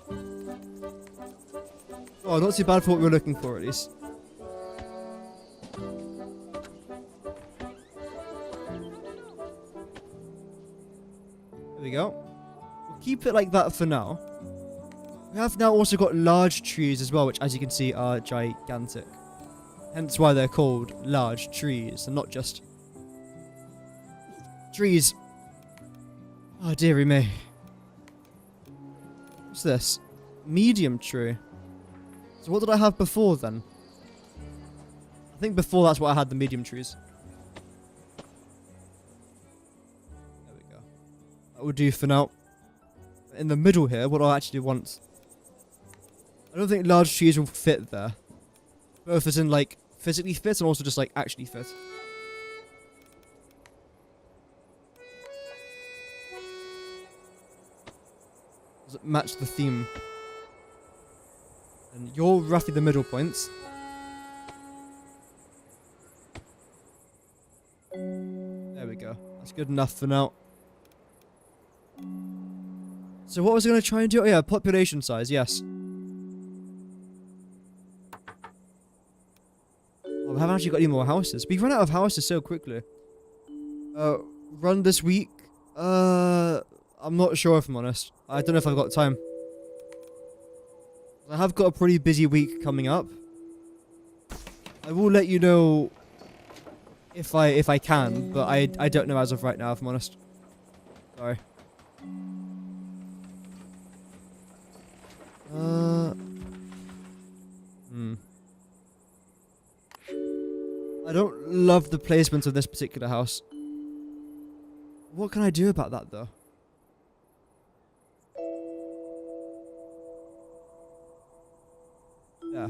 Oh, not too bad for what we were looking for, at least. There we go. We'll keep it like that for now. We have now also got large trees as well, which, as you can see, are gigantic. Hence why they're called large trees, and not just trees. Oh, dearie me. What's this? Medium tree. So what did I have before then? I think before that's what I had, the medium trees. There we go. That will do for now. In the middle here, what I actually want... I don't think large trees will fit there. Both as in, like, physically fit and also just, like, actually fit. Does it match the theme? And you're roughly the middle points. There we good enough for now. So what was I going to try and do? Oh yeah, population size, yes. Oh, we haven't actually got any more houses. We run out of houses so quickly. Run this week? I'm not sure if I'm honest. I don't know if I've got time. I have got a pretty busy week coming up. I will let you know if I can, but I don't know as of right now, if I'm honest. Sorry. I don't love the placement of this particular house. What can I do about that, though? Yeah.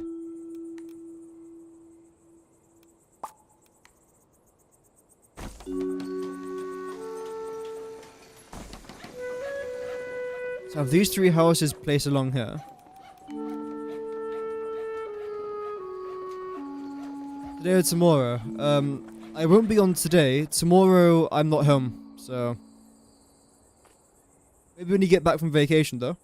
So I have these 3 houses placed along here. Today or tomorrow. I won't be on today. Tomorrow, I'm not home, so... Maybe when you get back from vacation, though.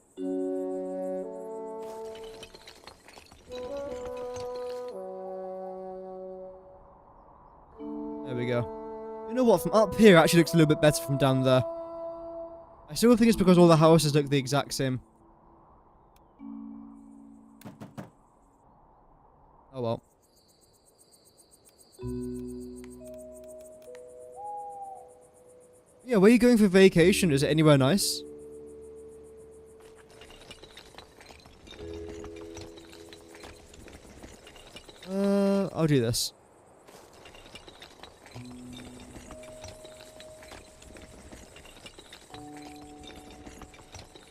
There we go. You know what? From up here, it actually looks a little bit better from down there. I still think it's because all the houses look the exact same. Oh well. Yeah, where are you going for vacation? Is it anywhere nice? I'll do this.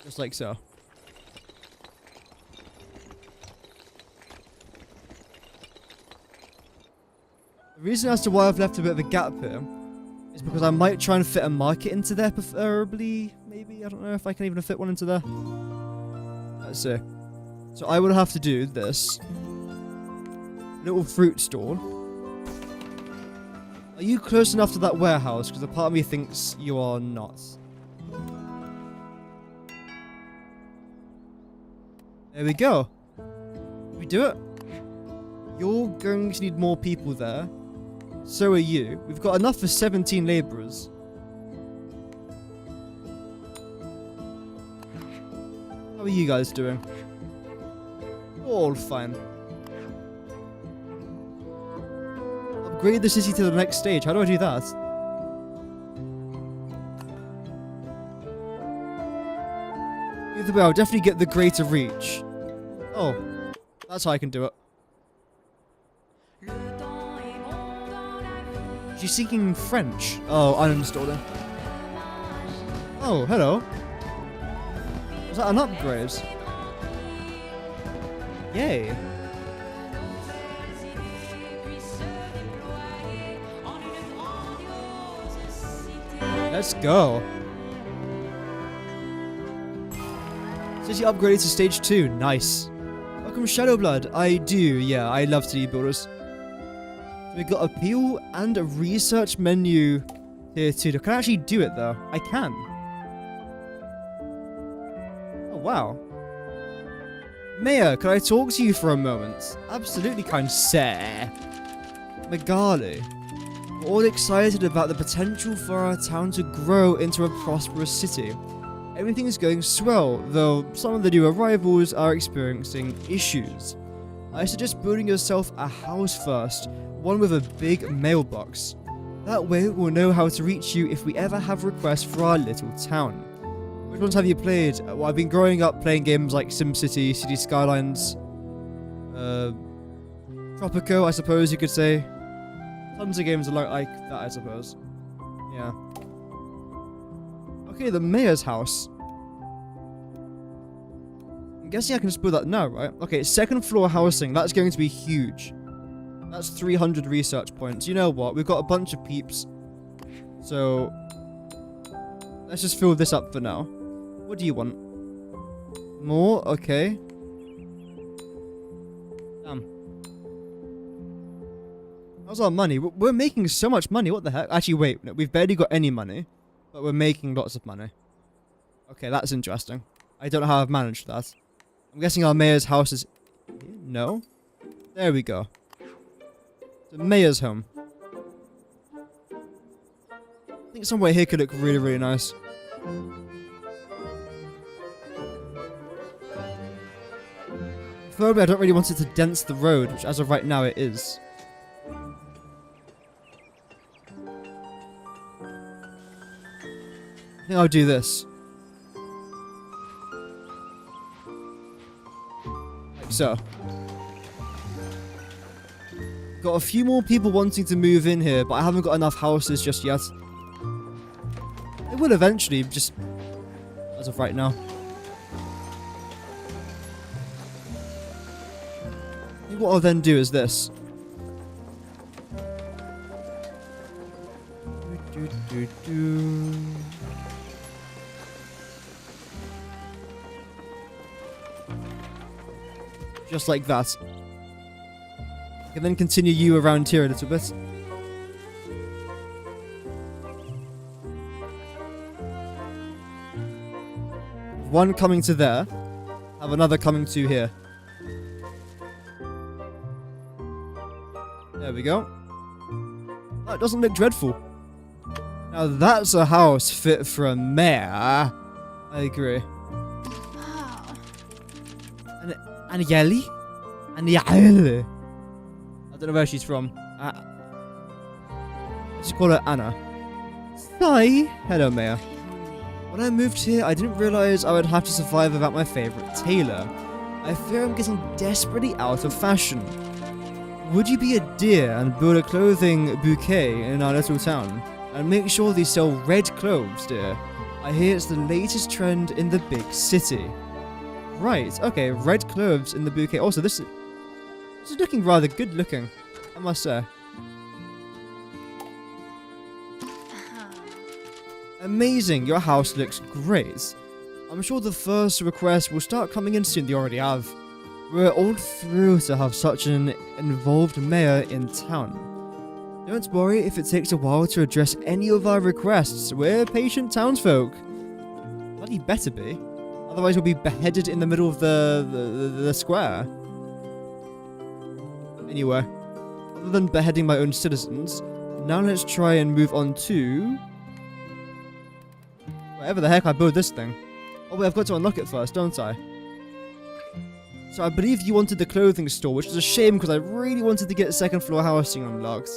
Just like so. The reason as to why I've left a bit of a gap here is because I might try and fit a market into there, preferably. Maybe, I don't know if I can even fit one into there. Let's see. So I will have to do this. Little fruit stall. Are you close enough to that warehouse? Because a part of me thinks you are not. There we go. We do it. You're going to need more people there. So are you. We've got enough for 17 laborers. How are you guys doing? All fine. Upgrade the city to the next stage. How do I do that? Either way, I'll definitely get the greater reach. Oh, that's how I can do it. She's speaking French. Oh, uninstalled her. Oh, hello. Was that an upgrade? Yay. Let's go. City upgraded to stage 2. Nice. Welcome Shadowblood. I do, yeah, I love city builders. We got appeal and a research menu here too. Can I actually do it though? I can. Oh wow. Mayor, can I talk to you for a moment? Absolutely, kind sir. Megali. We're all excited about the potential for our town to grow into a prosperous city. Everything is going swell, though some of the new arrivals are experiencing issues. I suggest building yourself a house first, one with a big mailbox. That way we'll know how to reach you if we ever have requests for our little town. Which ones have you played? Well, I've been growing up playing games like SimCity, City Skylines, Tropico, I suppose you could say. Tons of games like that, I suppose. Yeah. Okay, the mayor's house. I'm guessing I can just build that now, right? Okay, second floor housing. That's going to be huge. That's 300 research points. You know what? We've got a bunch of peeps. So, let's just fill this up for now. What do you want? More? Okay. Damn. How's our money? We're making so much money. What the heck? Actually, wait. No, we've barely got any money. But we're making lots of money. Okay, that's interesting. I don't know how I've managed that. I'm guessing our mayor's house is... No? There we go. The mayor's home. I think somewhere here could look really, really nice. Preferably, I don't really want it to dent the road, which as of right now it is. I think I'll do this. Like so. Got a few more people wanting to move in here, but I haven't got enough houses just yet. It will eventually, just as of right now. I think what I'll then do is this. Just like that. I can then continue you around here a little bit. One coming to there. Have another coming to here. There we go. That doesn't look dreadful. Now that's a house fit for a mayor. I agree. Wow. And Yelly? And Yelly. I don't know where she's from. Let's call her Anna. Hi. Hello, Mayor. When I moved here, I didn't realize I would have to survive without my favorite tailor. I fear I'm getting desperately out of fashion. Would you be a dear and build a clothing bouquet in our little town? And make sure they sell red clothes, dear. I hear it's the latest trend in the big city. Right, okay, red clothes in the bouquet. Also, this is looking rather good looking, I must say. Amazing, your house looks great. I'm sure the first requests will start coming in soon. They already have. We're all thrilled to have such an involved mayor in town. Don't worry if it takes a while to address any of our requests. We're patient townsfolk. Bloody better be. Otherwise we'll be beheaded in the middle of the square. Anyway, other than beheading my own citizens, now let's try and move on to... whatever the heck I build this thing. Oh wait, I've got to unlock it first, don't I? So I believe you wanted the clothing store, which is a shame because I really wanted to get second floor housing unlocked.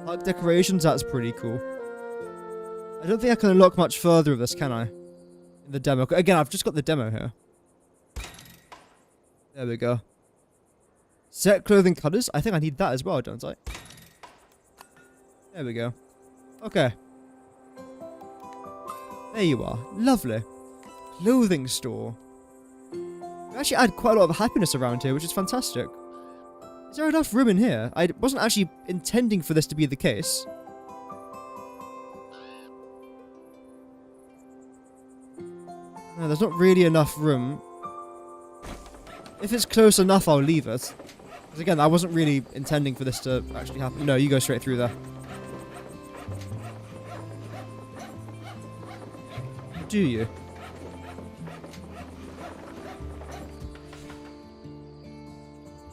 Park decorations, that's pretty cool. I don't think I can unlock much further of this, can I? In the demo. Again, I've just got the demo here. There we go. Set clothing colors. I think I need that as well, don't I? There we go. Okay. There you are. Lovely. Clothing store. We actually add quite a lot of happiness around here, which is fantastic. Is there enough room in here? I wasn't actually intending for this to be the case. No, there's not really enough room. If it's close enough, I'll leave it. Because again, I wasn't really intending for this to actually happen. No, you go straight through there. Do you?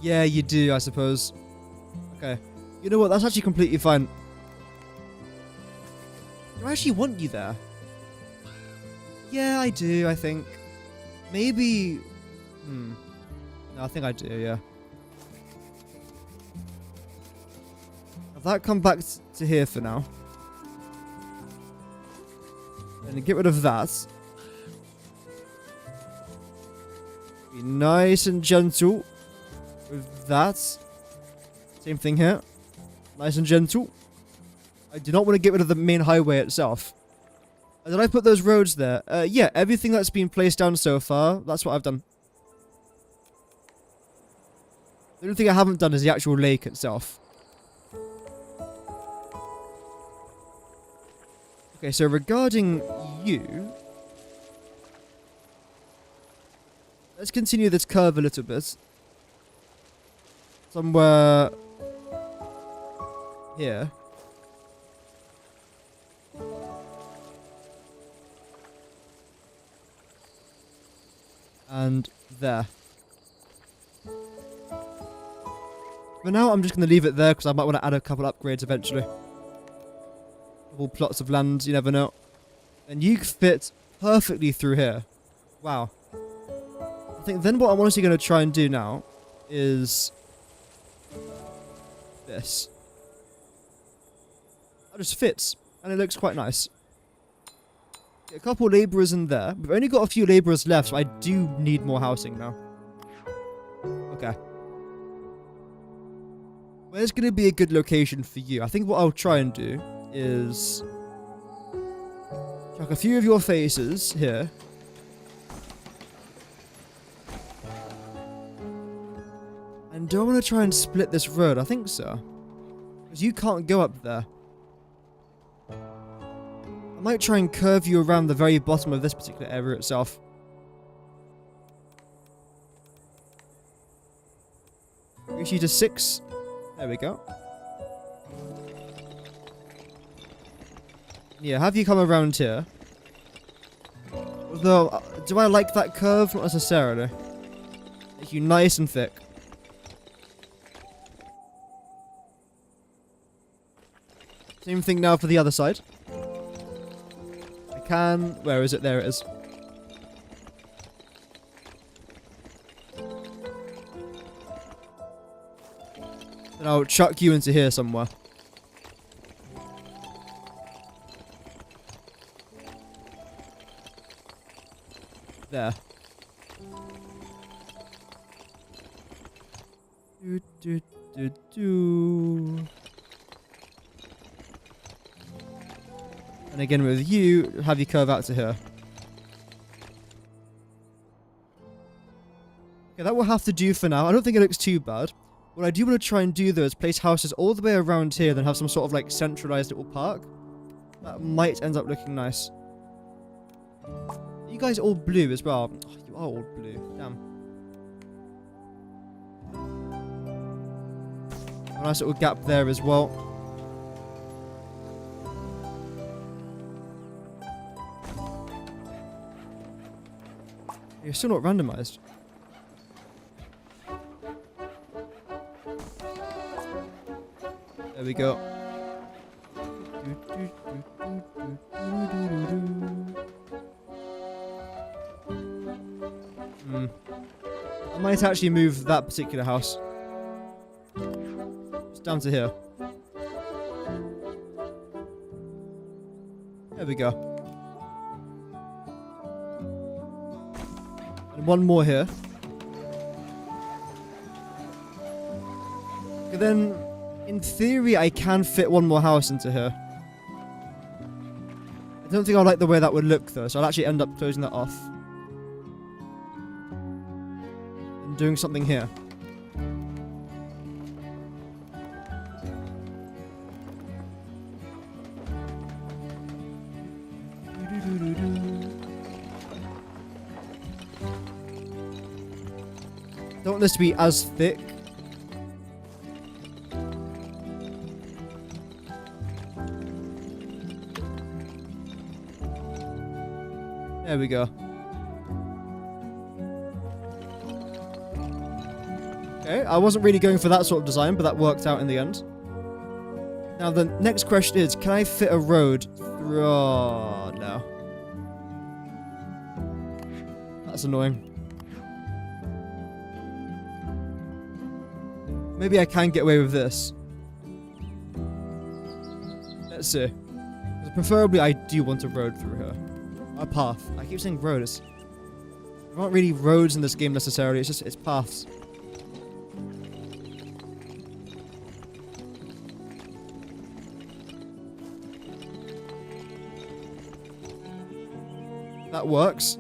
Yeah, you do, I suppose. Okay. You know what? That's actually completely fine. Do I actually want you there? Yeah, I do, I think. Maybe... No, I think I do, yeah. Have that come back to here for now. And get rid of that. Be nice and gentle with that. Same thing here. Nice and gentle. I do not want to get rid of the main highway itself. Did I put those roads there? Yeah, everything that's been placed down so far, that's what I've done. The only thing I haven't done is the actual lake itself. Okay, so regarding you... let's continue this curve a little bit. Somewhere here. And there. For now, I'm just going to leave it there because I might want to add a couple upgrades eventually. Couple plots of land, you never know. And you fit perfectly through here. Wow. I think then what I'm honestly going to try and do now is this. That just fits, and it looks quite nice. Get a couple labourers in there. We've only got a few labourers left, so I do need more housing now. Okay. Where's going to be a good location for you? I think what I'll try and do is chuck a few of your faces here. And do I want to try and split this road? I think so. Because you can't go up there. I might try and curve you around the very bottom of this particular area itself. Reach you to 6. There we go. Yeah, have you come around here. Although, do I like that curve? Not necessarily. Make you nice and thick. Same thing now for the other side. I can... Where is it? There it is. And I'll chuck you into here somewhere. There. And again with you, have you curve out to here. Okay, that will have to do for now. I don't think it looks too bad. What I do want to try and do though is place houses all the way around here, then have some sort of like centralized little park. That might end up looking nice. You guys are all blue as well. Oh, you are all blue. Damn. A nice little gap there as well. You're still not randomized. There we go. I might actually move that particular house. Just down to here. There we go. And one more here. And then, in theory, I can fit one more house into here. I don't think I like the way that would look though, so I'll actually end up closing that off. And doing something here. Don't want this to be as thick. There we go. Okay, I wasn't really going for that sort of design, but that worked out in the end. Now the next question is, can I fit a road through... Oh, no. That's annoying. Maybe I can get away with this. Let's see. Preferably I do want a road through here. A path. I keep saying roads. There aren't really roads in this game necessarily, it's paths. That works.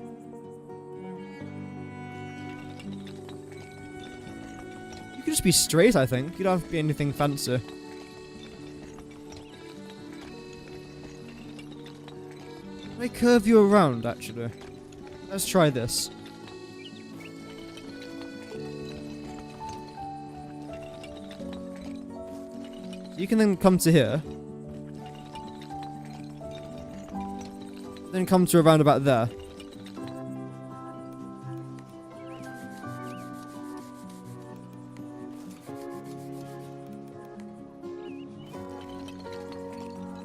You could just be straight, I think. You don't have to be anything fancy. Can I curve you around, actually? Let's try this. You can then come to here. Then come to around about there.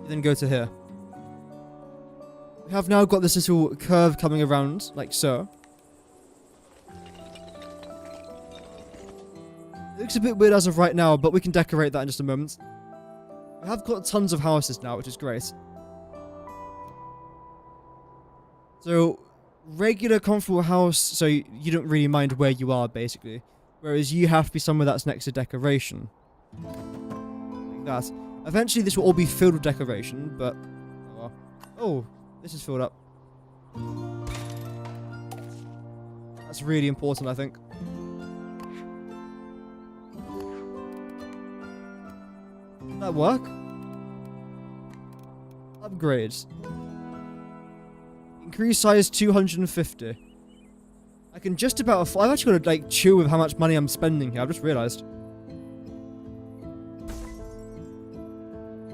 You then go to here. We have now got this little curve coming around, like so. It looks a bit weird as of right now, but we can decorate that in just a moment. We have got tons of houses now, which is great. So, regular comfortable house, so you don't really mind where you are, basically. Whereas you have to be somewhere that's next to decoration. Like that. Eventually this will all be filled with decoration, but... Oh, well. Oh, this is filled up. That's really important, I think. Did that work? Upgrades. Increase size 250. I can just about I've actually got to like chew with how much money I'm spending here. I've just realized.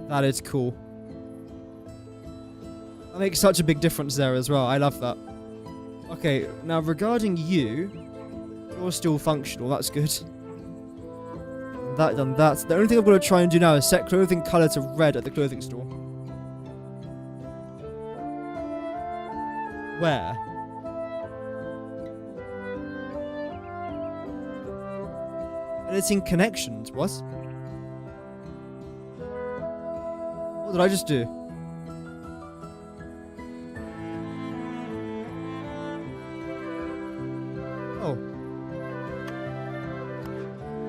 That is cool. That makes such a big difference there as well. I love that. Okay, now regarding you, you're still functional. That's good. That done that. The only thing I've got to try and do now is set clothing color to red at the clothing store. Where? Editing connections. What? What did I just do? Oh.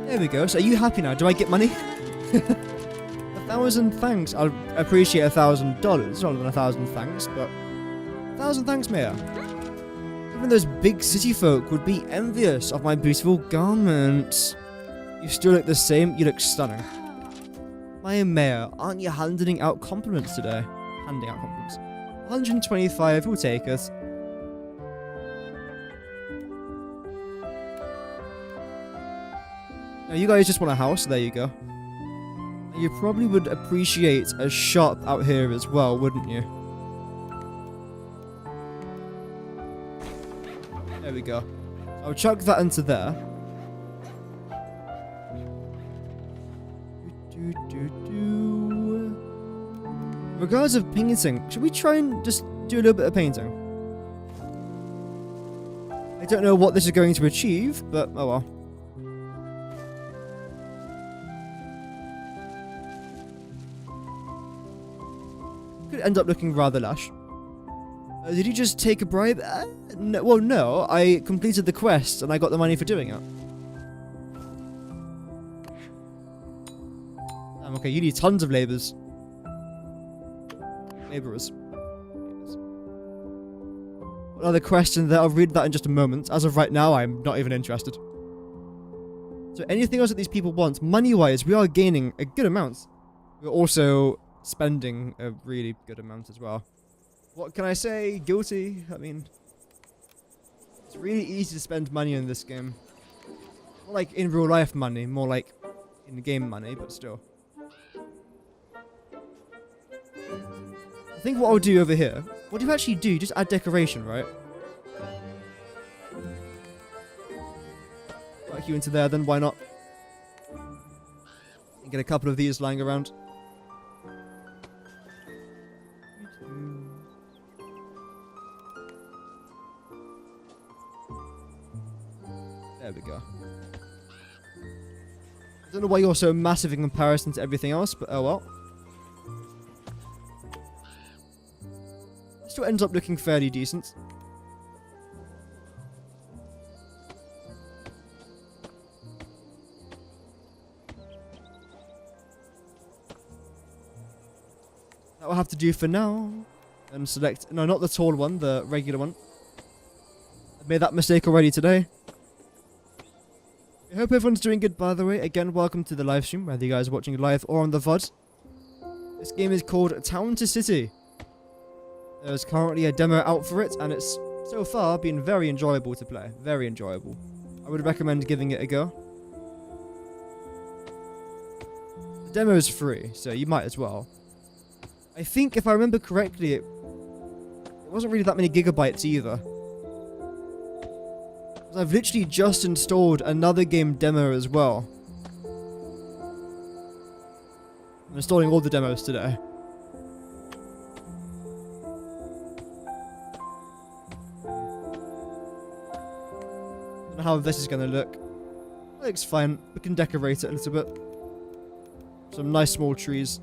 There we go. So are you happy now? Do I get money? 1,000 thanks. I'll appreciate $1,000 rather than 1,000 thanks, but 1,000 thanks, Mayor. Even those big city folk would be envious of my beautiful garments. You still look the same. You look stunning. My Mayor, aren't you handing out compliments today? Handing out compliments. 125 will take us. Now you guys just want a house. There you go. You probably would appreciate a shop out here as well, wouldn't you? There we go. I'll chuck that into there. Regards of painting, should we try and just do a little bit of painting? I don't know what this is going to achieve, but oh well. Could end up looking rather lush. Did you just take a bribe? No, well, no. I completed the quest and I got the money for doing it. Okay, you need tons of laborers. Another question there. I'll read that in just a moment. As of right now, I'm not even interested. So anything else that these people want? Money-wise, we are gaining a good amount. We're also spending a really good amount as well. What can I say? Guilty. I mean, it's really easy to spend money in this game. Not like in real life money, more like in game money, but still. I think what I'll do over here, what do you actually do? Just add decoration, right? Back you into there, then why not? And get a couple of these lying around. There we go. I don't know why you're so massive in comparison to everything else, but oh well. Still ends up looking fairly decent. That will have to do for now. And select, no, not the tall one, the regular one. I made that mistake already today. I hope everyone's doing good, by the way. Again, welcome to the live stream, whether you guys are watching live or on the VOD. This game is called Town to City. There's currently a demo out for it, and it's so far been very enjoyable to play. Very enjoyable. I would recommend giving it a go. demo's free, so you might as well. I think if I remember correctly, it wasn't really that many gigabytes either. I've literally just installed another game demo as well. I'm installing all the demos today. Don't know how this is gonna look. It looks fine. We can decorate it a little bit. Some nice small trees.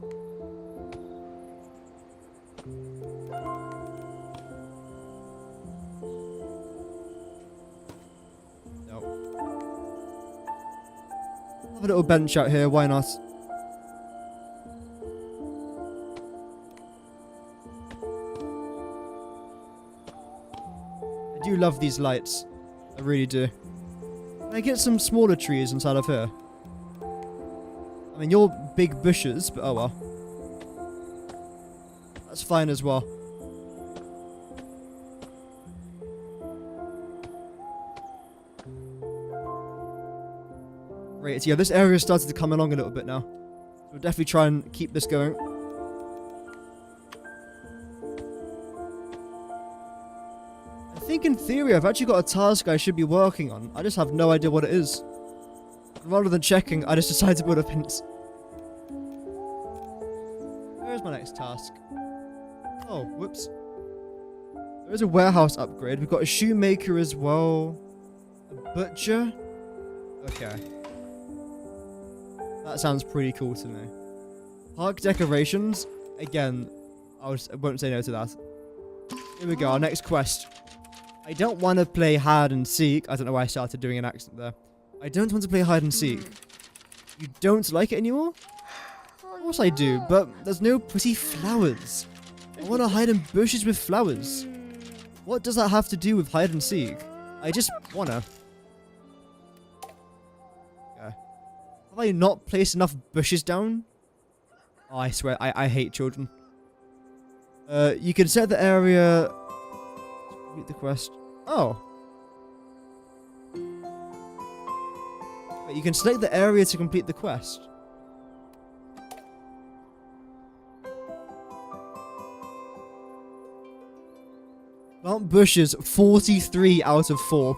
Have a little bench out here, why not? I do love these lights. I really do. Can I get some smaller trees inside of here? I mean, you're big bushes, but oh well. That's fine as well. Great, yeah, this area started to come along a little bit now. We'll definitely try and keep this going. I think in theory I've actually got a task I should be working on. I just have no idea what it is. Rather than checking, I just decided to build a fence. Where's my next task? Oh, whoops. There is a warehouse upgrade. We've got a shoemaker as well. A butcher. Okay. That sounds pretty cool to me. Park decorations. Again, I won't say no to that. Here we go, our next quest. I don't want to play hide and seek. I don't know why I started doing an accent there. I don't want to play hide and seek. You don't like it anymore? Of course I do, but there's no pretty flowers. I want to hide in bushes with flowers. What does that have to do with hide and seek? I just wanna. Okay. Have I not placed enough bushes down? Oh, I swear, I hate children. You can set the area... Complete the quest. Oh. Wait, you can select the area to complete the quest. Plant bushes, 43 out of 4.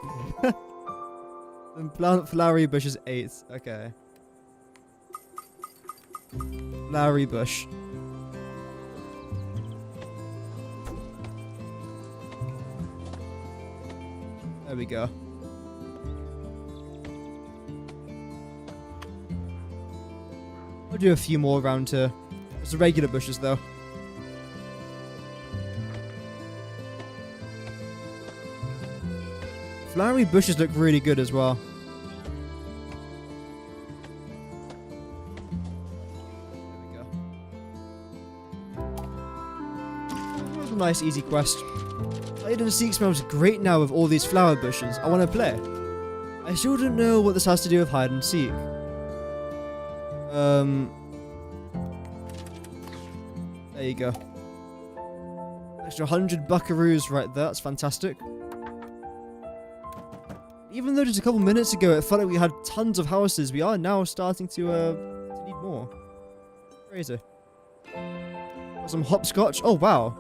And plant flowery bushes, 8. Okay. Flowery bush. There we go. I'll do a few more around here. It's the regular bushes though. Flowery bushes look really good as well. There we go. That was a nice easy quest. Hide and seek smells great now with all these flower bushes. I want to play. I still don't know what this has to do with hide and seek. There you go. Extra 100 buckaroos right there. That's fantastic. Even though just a couple minutes ago it felt like we had tons of houses, we are now starting to need more. Crazy. Got some hopscotch. Oh wow.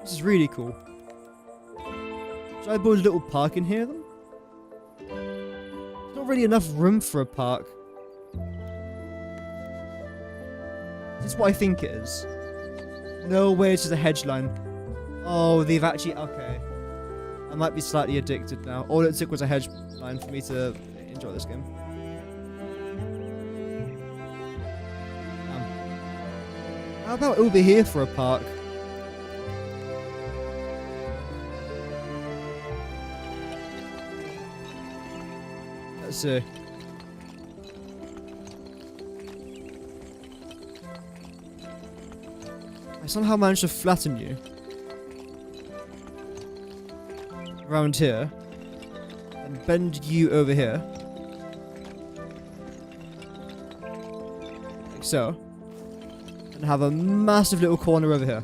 This is really cool. Should I build a little park in here then? There's not really enough room for a park. This is what I think it is. No way, it's just a hedge line. Oh, they've actually... Okay. I might be slightly addicted now. All it took was a hedge line for me to enjoy this game. How about over here for a park? Let's see. I somehow managed to flatten you. Around here. And bend you over here. Like so. And have a massive little corner over here.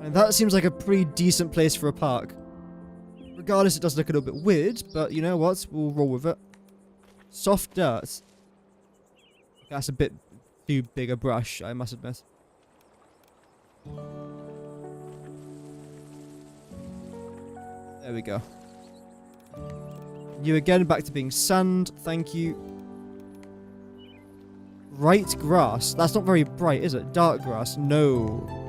And And that seems like a pretty decent place for a park. Regardless, it does look a little bit weird, but you know what? We'll roll with it. Soft dirt. That's a bit too big a brush, I must admit. There we go. You again back to being sand. Thank you. Bright grass. That's not very bright, is it? Dark grass. No.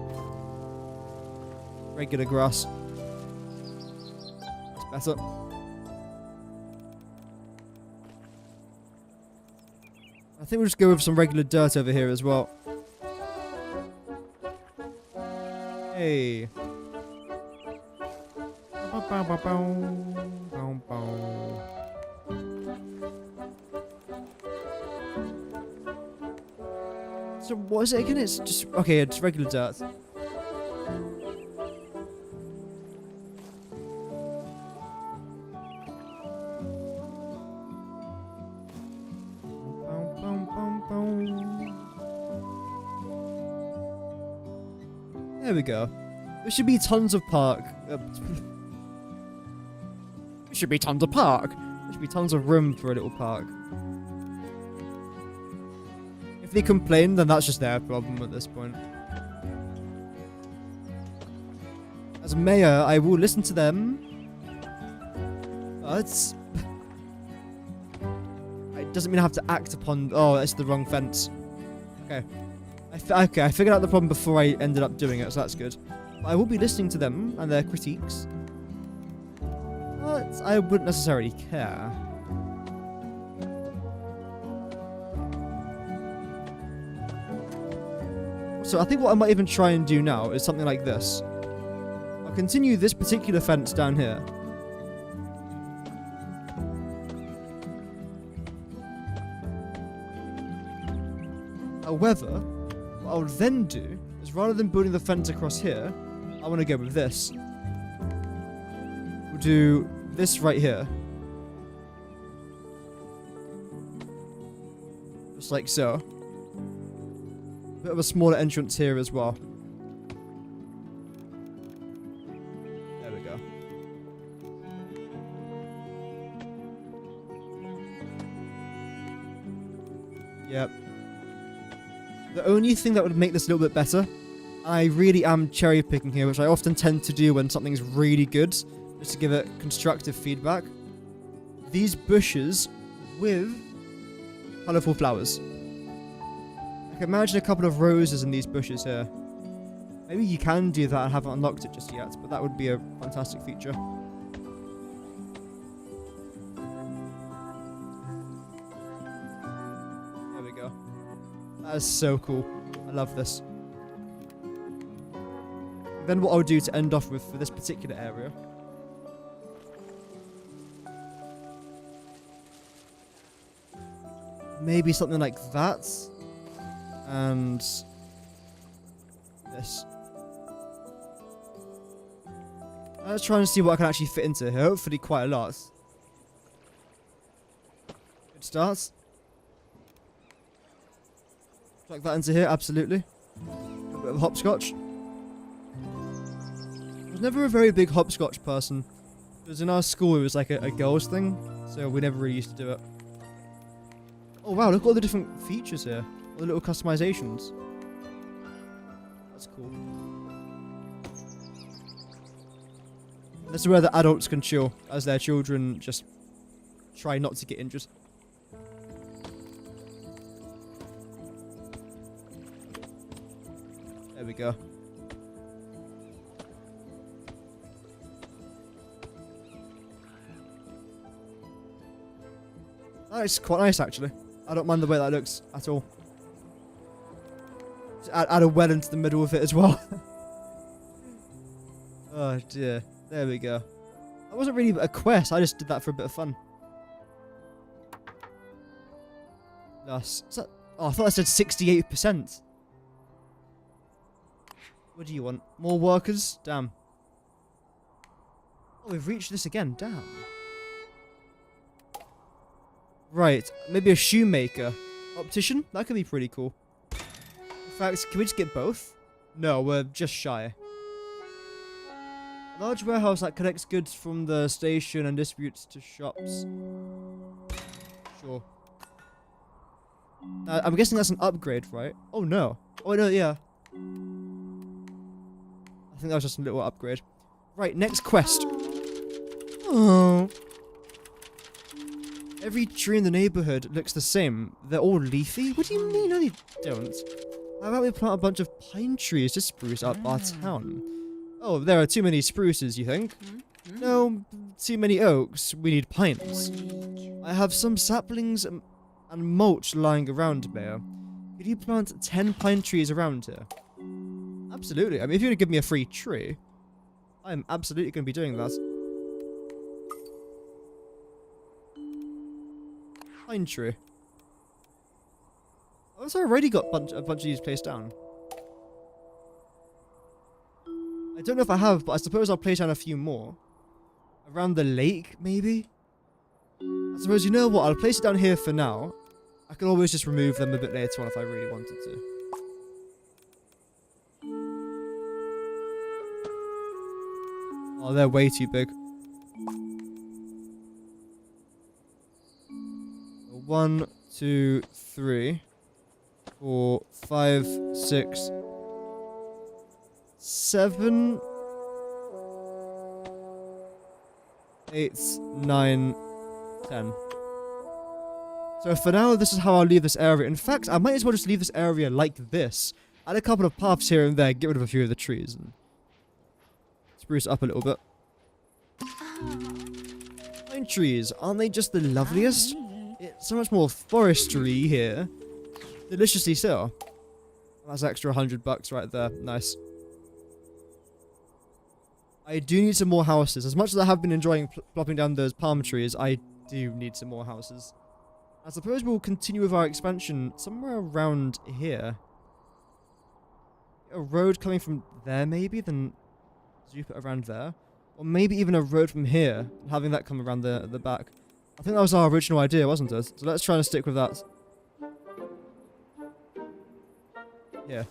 Regular grass. That's better. I think we'll just go with some regular dirt over here as well. Hey. So what is it again? It's just okay. It's regular dirt. There we go. There should be tons of park. There should be tons of park. There should be tons of room for a little park. If they complain, then that's just their problem at this point. As mayor, I will listen to them. But it doesn't mean I have to act upon. Oh, that's the wrong fence. Okay. Okay, I figured out the problem before I ended up doing it, so that's good. But I will be listening to them and their critiques. But I wouldn't necessarily care. So I think what I might even try and do now is something like this. I'll continue this particular fence down here. However, what I would then do is rather than building the fence across here, I want to go with this. We'll do this right here. Just like so. Bit of a smaller entrance here as well. There we go. Yep. The only thing that would make this a little bit better, and I really am cherry picking here, which I often tend to do when something's really good, just to give it constructive feedback. These bushes with colourful flowers. I can imagine a couple of roses in these bushes here. Maybe you can do that. I haven't unlocked it just yet, but that would be a fantastic feature. There we go. That is so cool. I love this. Then what I'll do to end off with for this particular area. Maybe something like that. And this. Let's try and see what I can actually fit into here. Hopefully quite a lot. Good start. Plug that into here, absolutely. A bit of hopscotch. I was never a very big hopscotch person. Because in our school it was like a girls thing. So we never really used to do it. Oh wow, look at all the different features here. All the little customizations. That's cool. This is where the adults can chill, as their children just try not to get injured. There we go. That's quite nice, actually. I don't mind the way that looks at all. Add a well into the middle of it as well. Oh dear. There we go. That wasn't really a quest. I just did that for a bit of fun. Is that, oh, I thought I said 68%. What do you want? More workers? Damn. Oh, we've reached this again. Damn. Right. Maybe a shoemaker. Optician? That could be pretty cool. In fact, can we just get both? No, we're just shy. Large warehouse that collects goods from the station and distributes to shops. Sure. I'm guessing that's an upgrade, right? Oh no. Oh no, yeah. I think that was just a little upgrade. Right, next quest. Oh. Every tree in the neighborhood looks the same. They're all leafy? What do you mean? No, they don't. How about we plant a bunch of pine trees to spruce up our town? Oh, there are too many spruces, you think? No, too many oaks. We need pines. I have some saplings and mulch lying around, Mayor. Could you plant 10 pine trees around here? Absolutely. I mean, if you're going to give me a free tree, I'm absolutely going to be doing that. Pine tree. Oh, so I already got a bunch of these placed down. I don't know if I have, but I suppose I'll place down a few more. Around the lake, maybe? I suppose, you know what, I'll place it down here for now. I could always just remove them a bit later on if I really wanted to. Oh, they're way too big. 1, 2, 3, 4, 5, 6, 7, 8, 9, 10. So for now, this is how I'll leave this area. In fact, I might as well just leave this area like this. Add a couple of paths here and there, get rid of a few of the trees, and spruce it up a little bit. Pine trees, aren't they just the loveliest? It's so much more forestry here. Deliciously so. That's extra $100 right there. Nice. I do need some more houses. As much as I have been enjoying plopping down those palm trees, I do need some more houses. I suppose we'll continue with our expansion somewhere around here. A road coming from there, maybe? Then zoop it around there. Or maybe even a road from here, and having that come around the back. I think that was our original idea, wasn't it? So let's try and stick with that. Yeah.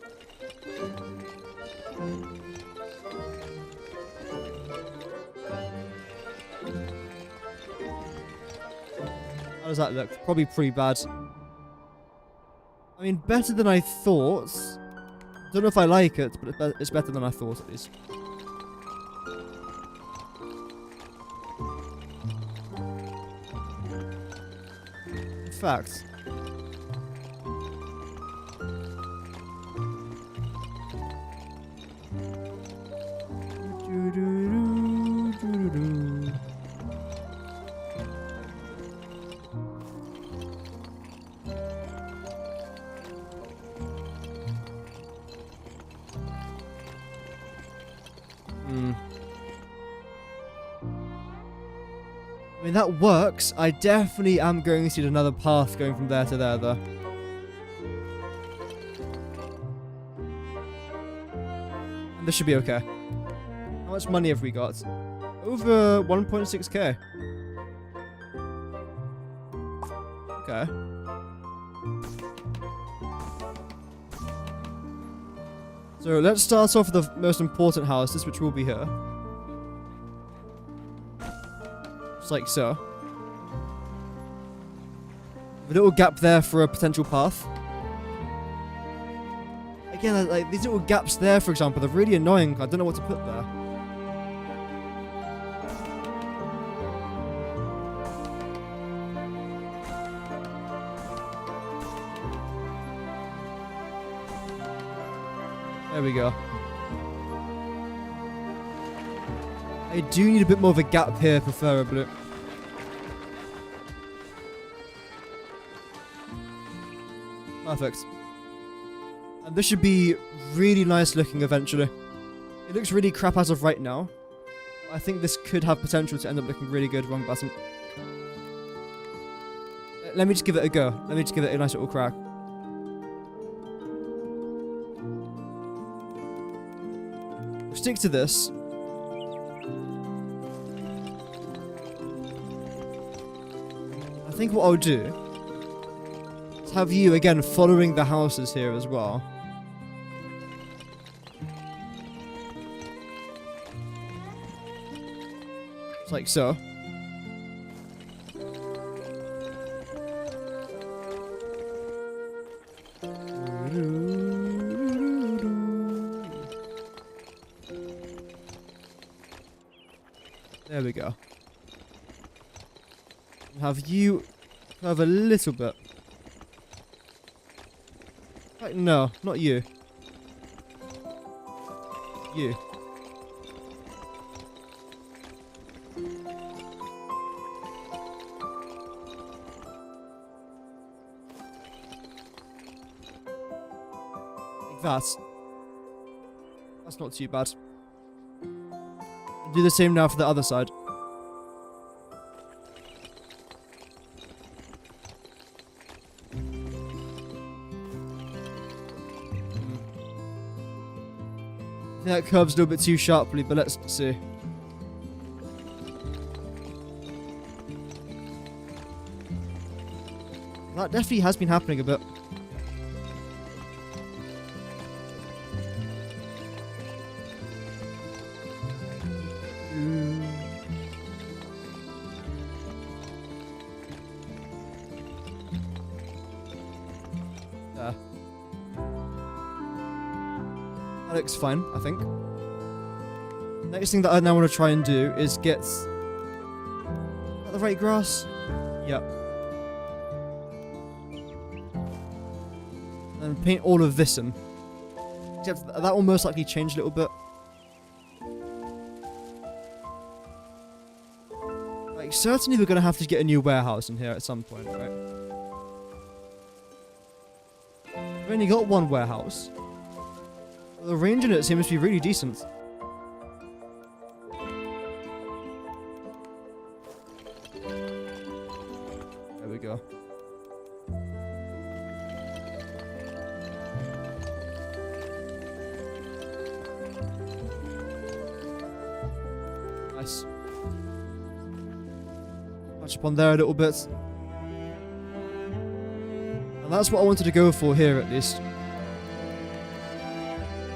How does that look? Probably pretty bad. I mean, better than I thought. Don't know if I like it, but it's better than I thought, at least. In fact, I mean, that works. I definitely am going to need another path going from there to there, though. And this should be okay. How much money have we got? Over 1.6k. Okay. So let's start off with the most important houses, which will be here. Just like so. A little gap there for a potential path. Again, like these little gaps there, for example, they're really annoying. I don't know what to put there. There we go. I do need a bit more of a gap here, preferably. Perfect. And this should be really nice looking eventually. It looks really crap as of right now. I think this could have potential to end up looking really good. Wrong button. Let me just give it a go. Let me just give it a nice little crack. We'll stick to this. I think what I'll do is have you, again, following the houses here as well. like so. There we go. Have you curve a little bit. Like, no, not you. You. Like that. That's not too bad. Do the same now for the other side. That curves a little bit too sharply, but let's see. That definitely has been happening a bit. There. That looks fine, I think. Next thing that I now want to try and do is get... Is that the right grass? Yep. And paint all of this in. Except that will most likely change a little bit. Like, certainly we're going to have to get a new warehouse in here at some point, right? We've only got one warehouse. But the range in it seems to be really decent. There we go. Nice. Touch upon there a little bit. And that's what I wanted to go for here, at least.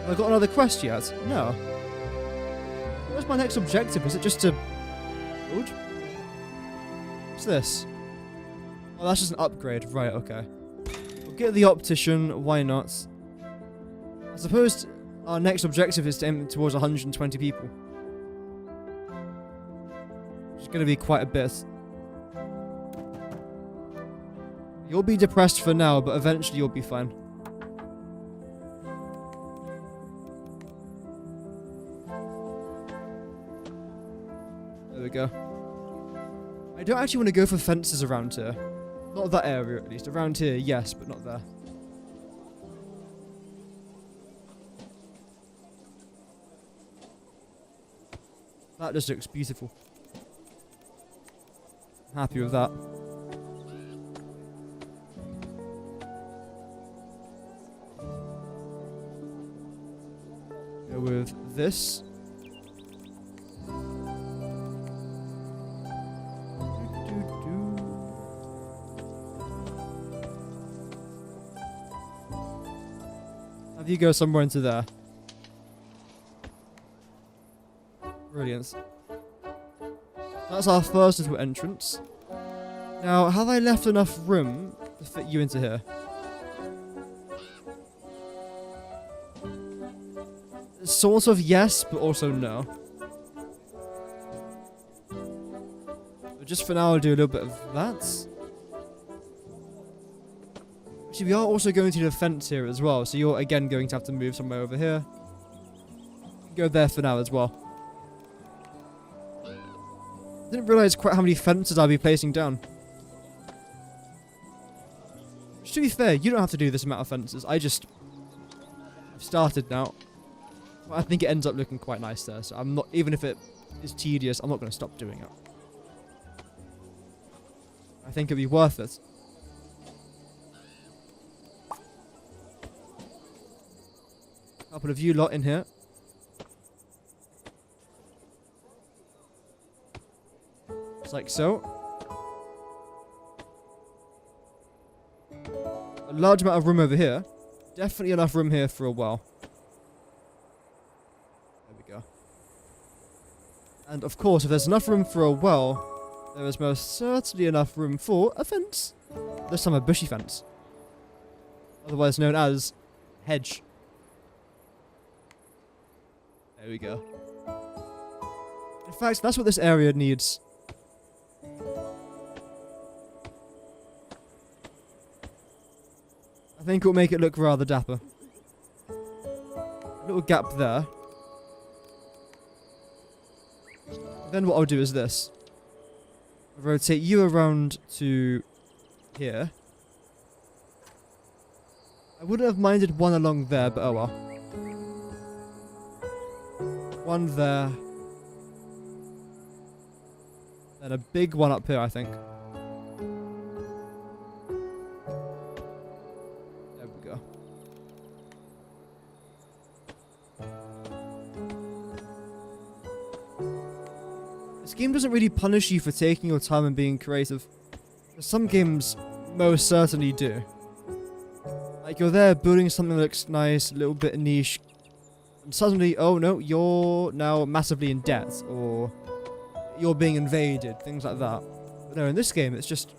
Have I got another quest yet? No. What's my next objective? Is it just to build? What's this? Oh, that's just an upgrade. Right, okay. We'll get the optician. Why not? I suppose our next objective is to aim towards 120 people. Which is going to be quite a bit. You'll be depressed for now, but eventually you'll be fine. There we go. I don't actually want to go for fences around here. Not that area, at least. Around here, yes, but not there. That just looks beautiful. I'm happy with that. Go with this. Have you go somewhere into there. Brilliant. That's our first little entrance. Now, have I left enough room to fit you into here? Sort of yes, but also no. But just for now, I'll do a little bit of that. Actually, we are also going to do the fence here as well, so you're again going to have to move somewhere over here. Go there for now as well. Didn't realise quite how many fences I'll be placing down. Which, to be fair, you don't have to do this amount of fences. I've started now. I think it ends up looking quite nice there, so I'm not, even if it is tedious, I'm not going to stop doing it. I think it'd be worth it. Couple of you lot in here. Just like so. A large amount of room over here. Definitely enough room here for a while. And of course, if there's enough room for a well, there is most certainly enough room for a fence. This time a bushy fence. Otherwise known as hedge. There we go. In fact, that's what this area needs. I think it'll make it look rather dapper. A little gap there. Then what I'll do is this. I'll rotate you around to here. I wouldn't have minded one along there, but oh well. One there. And a big one up here, I think. There we go. This game doesn't really punish you for taking your time and being creative. Some games most certainly do. Like, you're there building something that looks nice, a little bit niche, and suddenly, oh no, you're now massively in debt, or you're being invaded, things like that. But no, in this game, it's just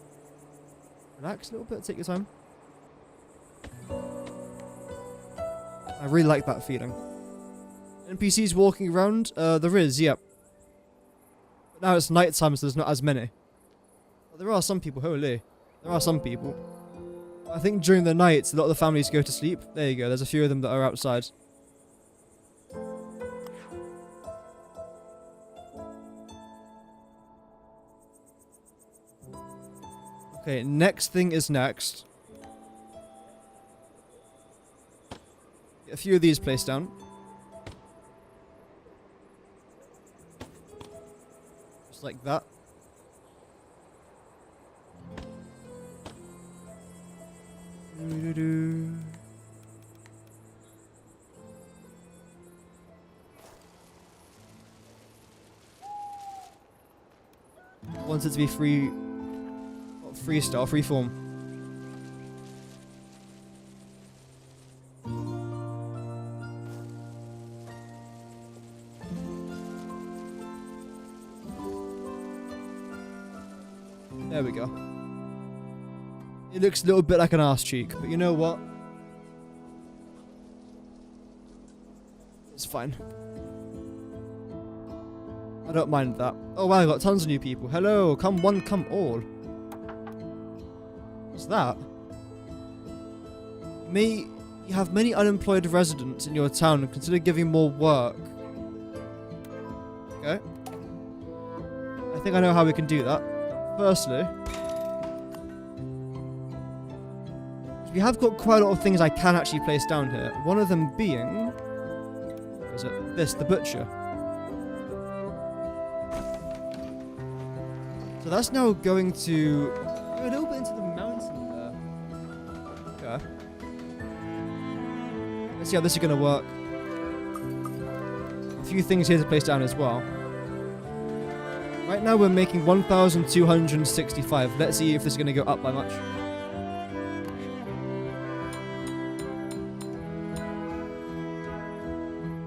relax a little bit, take your time. I really like that feeling. NPCs walking around? There is, yep. But now it's nighttime, so there's not as many. But there are some people, holy. There are some people. I think during the night, a lot of the families go to sleep. There you go, there's a few of them that are outside. Okay, next thing is next. Get a few of these placed down. Just like that. Want it to be free, not freestyle, freeform. There we go. It looks a little bit like an arse cheek, but you know what? It's fine. I don't mind that. Oh wow, I got tons of new people. Hello, come one, come all. What's that? You have many unemployed residents in your town and consider giving more work. Okay. I think I know how we can do that. Firstly, we have got quite a lot of things I can actually place down here. One of them being... Where is it? This, the butcher. So that's now going to go a little bit into the mountain there. Okay. Let's see how this is going to work. A few things here to place down as well. Right now we're making 1,265. Let's see if this is going to go up by much.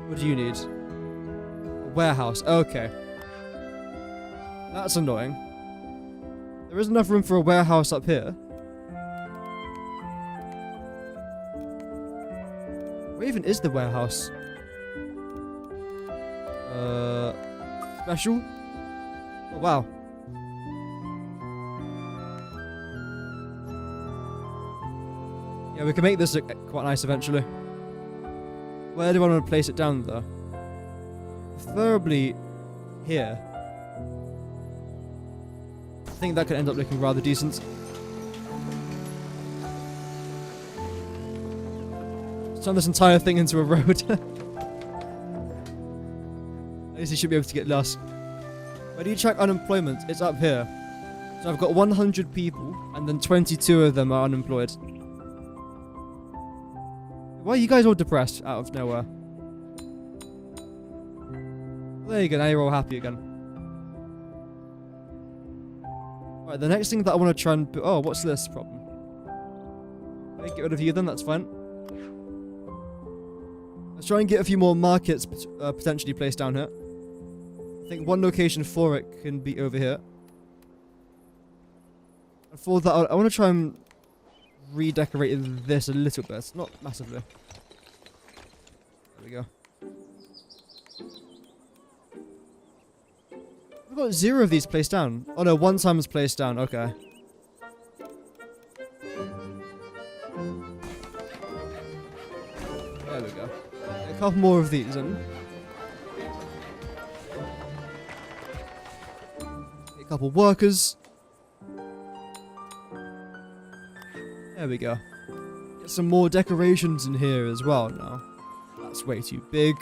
What do you need? A warehouse. Okay. That's annoying. There is enough room for a warehouse up here. Where even is the warehouse? Special? Oh, wow. Yeah, we can make this look quite nice eventually. Where do I want to place it down, though? Preferably here. I think that could end up looking rather decent. Let's turn this entire thing into a road. At least you should be able to get lost. Where do you track unemployment? It's up here. So I've got 100 people, and then 22 of them are unemployed. Why are you guys all depressed out of nowhere? There you go, now you're all happy again. Right, the next thing that I want to try and... Oh, what's this problem? Okay, get rid of you then, that's fine. Let's try and get a few more markets potentially placed down here. I think one location for it can be over here. And for that, I want to try and redecorate this a little bit. Not massively. There we go. We've got 0 of these placed down. Oh no, 1 time was placed down. Okay. There we go. A couple more of these in. A couple workers. There we go. Get some more decorations in here as well now. That's way too big.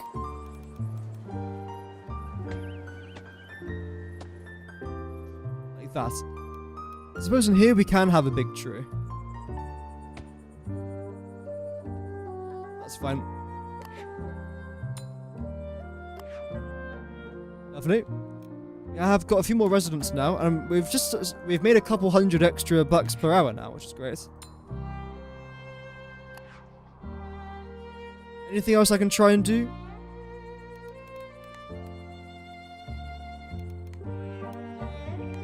Like that. I suppose in here we can have a big tree. That's fine. Lovely. Yeah, I have got a few more residents now, and we've made a couple hundred extra bucks per hour now, which is great. Anything else I can try and do?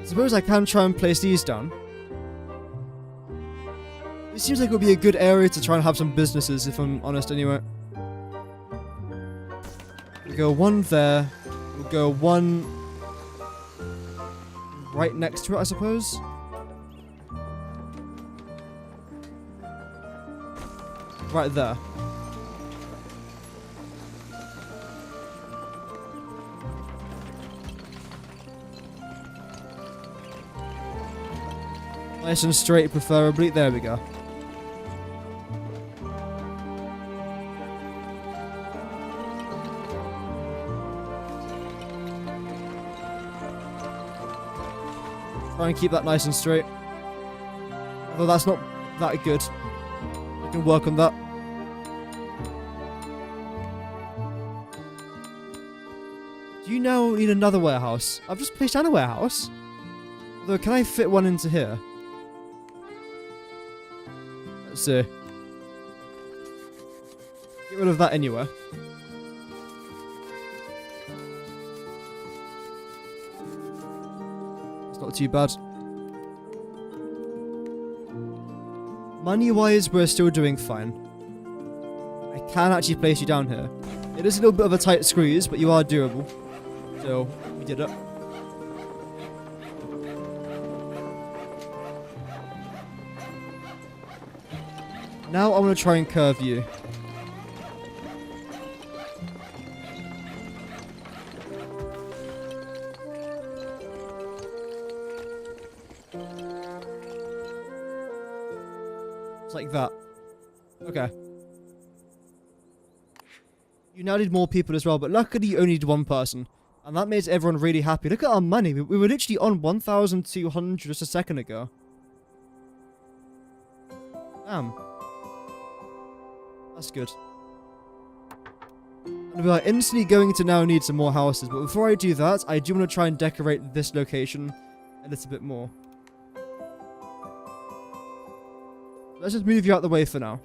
I suppose I can try and place these down. It seems like it would be a good area to try and have some businesses, if I'm honest, anyway. We'll go 1 there. We'll go 1 right next to it, I suppose. Right there. Nice and straight, preferably. There we go. Try and keep that nice and straight. Although that's not that good. I can work on that. Do you now need another warehouse? I've just placed down a warehouse. Although, can I fit one into here? Let's see. Get rid of that anyway. It's not too bad. Money-wise, we're still doing fine. I can actually place you down here. It is a little bit of a tight squeeze, but you are doable. So, we did it. Now I want to try and curve you. It's like that. Okay. You now need more people as well, but luckily you only need 1 person. And that makes everyone really happy. Look at our money. We were literally on 1,200 just a second ago. Damn. That's good. And we are instantly going to now need some more houses. But before I do that, I do want to try and decorate this location a little bit more. Let's just move you out the way for now.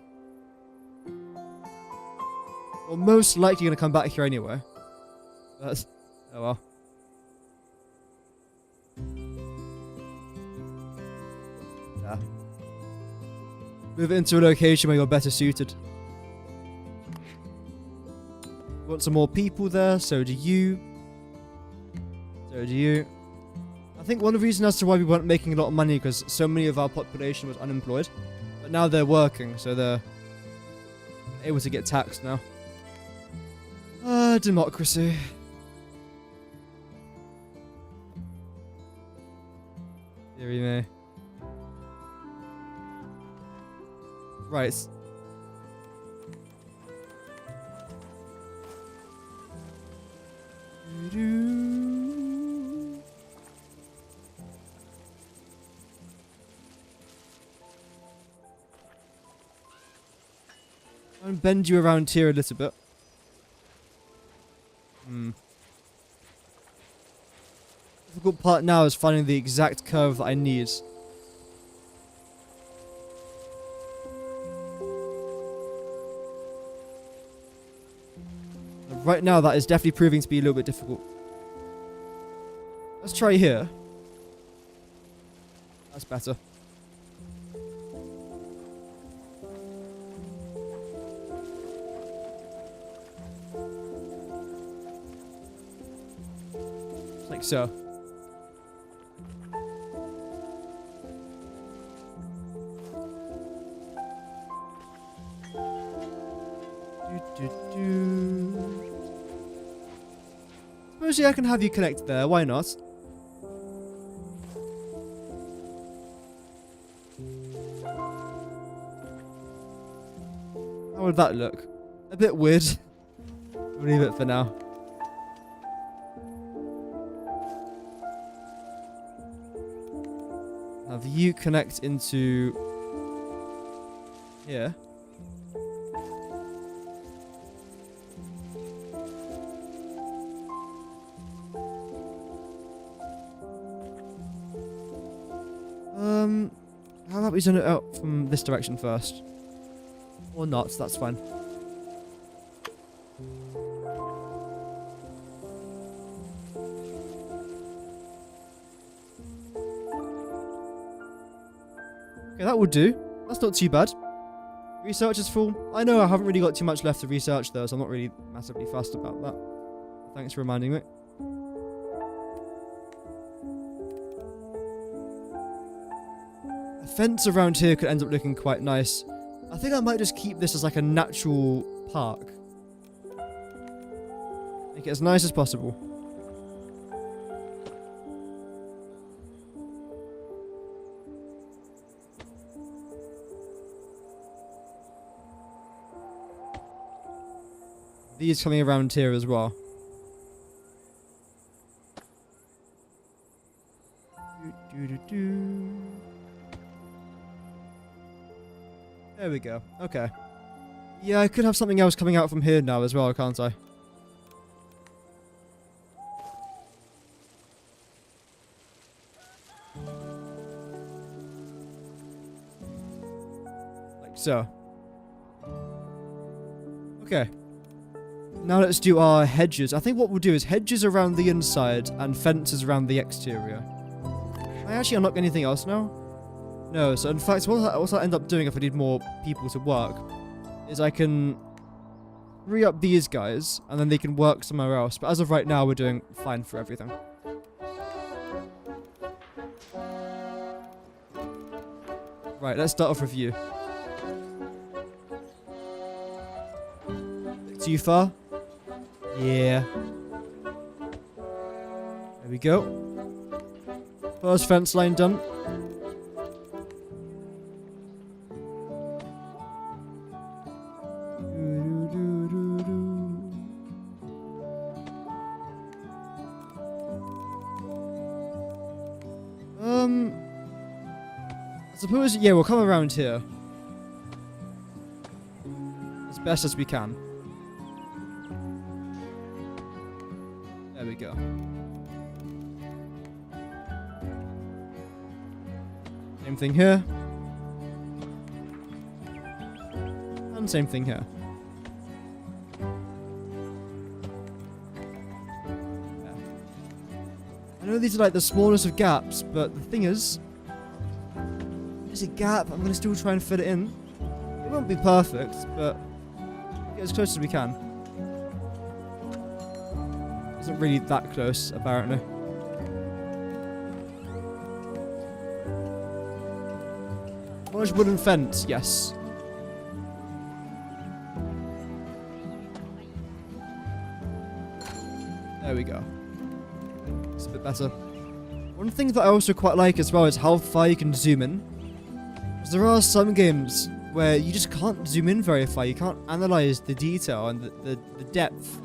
Well, most likely going to come back here anyway. But, oh well. Yeah. Move it into a location where you're better suited. Want some more people there, so do you. So do you. I think one of the reasons as to why we weren't making a lot of money because so many of our population was unemployed. But now they're working, so they're able to get taxed now. Democracy. Deary me. Right. I'll bend you around here a little bit. Difficult part now is finding the exact curve that I need. Right now, that is definitely proving to be a little bit difficult. Let's try here. That's better. Like so. Suppose yeah, I can have you connect there. Why not? How would that look? A bit weird. We'll leave it for now. Have you connect into here. How about we send it out from this direction first? Or not, that's fine. Okay, that would do. That's not too bad. Research is full. I know I haven't really got too much left to research though, so I'm not really massively fussed about that. Thanks for reminding me. A fence around here could end up looking quite nice. I think I might just keep this as like a natural park. Make it as nice as possible. These coming around here as well. There we go. Okay. Yeah, I could have something else coming out from here now as well, can't I? Like so. Okay. Now let's do our hedges. I think what we'll do is hedges around the inside and fences around the exterior. Can I actually unlock anything else now? No, so in fact, what I'll end up doing if I need more people to work is I can free up these guys and then they can work somewhere else. But as of right now, we're doing fine for everything. Right, let's start off with you. Too far? Yeah. There we go. First fence line done. I suppose, yeah, we'll come around here. As best as we can. There we go. Same thing here. And same thing here. Yeah. I know these are like the smallest of gaps, but the thing is, there's a gap, I'm going to still try and fit it in. It won't be perfect, but get as close as we can. Isn't really that close, apparently. Large wooden fence, yes. There we go. It's a bit better. One thing that I also quite like as well is how far you can zoom in. Because there are some games where you just can't zoom in very far. You can't analyze the detail and the depth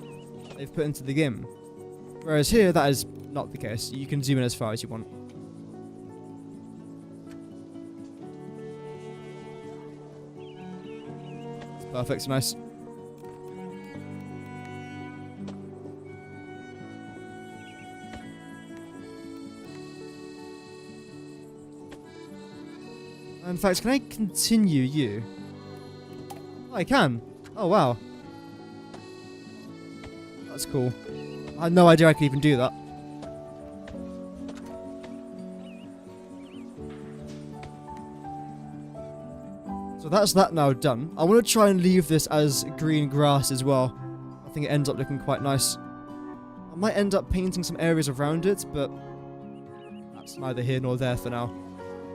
they've put into the game. Whereas here, that is not the case. You can zoom in as far as you want. It's perfect, nice. In fact, can I continue you? Oh, I can. Oh, wow. That's cool. I had no idea I could even do that. So that's that now done. I want to try and leave this as green grass as well. I think it ends up looking quite nice. I might end up painting some areas around it, but that's neither here nor there for now.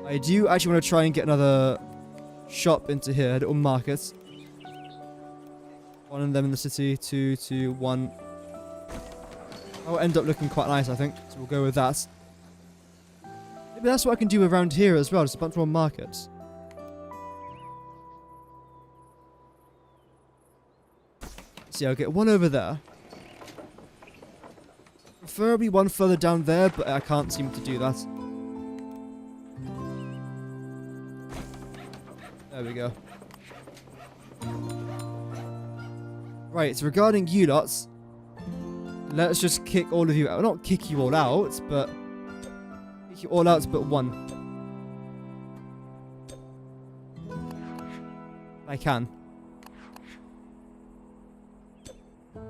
I do actually want to try and get another shop into here, a little market. One of them in the city, 2, 2, 1. That will end up looking quite nice, I think. So we'll go with that. Maybe that's what I can do around here as well, just a bunch more markets. See, I'll get one over there. Preferably one further down there, but I can't seem to do that. There we go. Right, so regarding you lots, let's just kick all of you out. Not kick you all out, but kick you all out but one. I can. There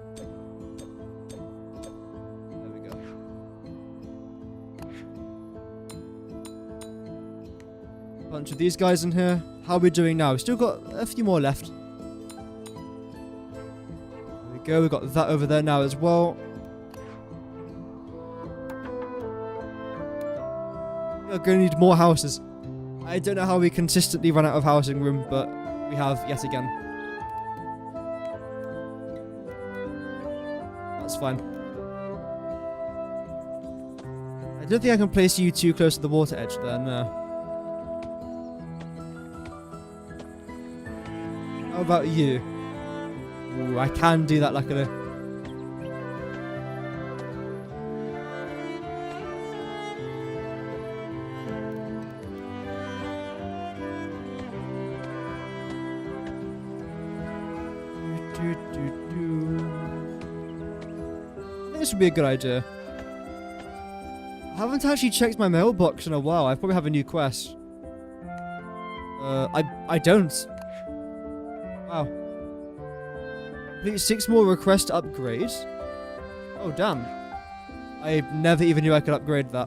we go. Bunch of these guys in here. How are we doing now? We've still got a few more left. There we go. We've got that over there now as well. We're going to need more houses. I don't know how we consistently run out of housing room, but we have yet again. That's fine. I don't think I can place you too close to the water edge there, no. How about you? Ooh, I can do that luckily. This would be a good idea. I haven't actually checked my mailbox in a while. I probably have a new quest. I don't. Wow. Complete 6 more requests to upgrade. Oh, damn. I never even knew I could upgrade that.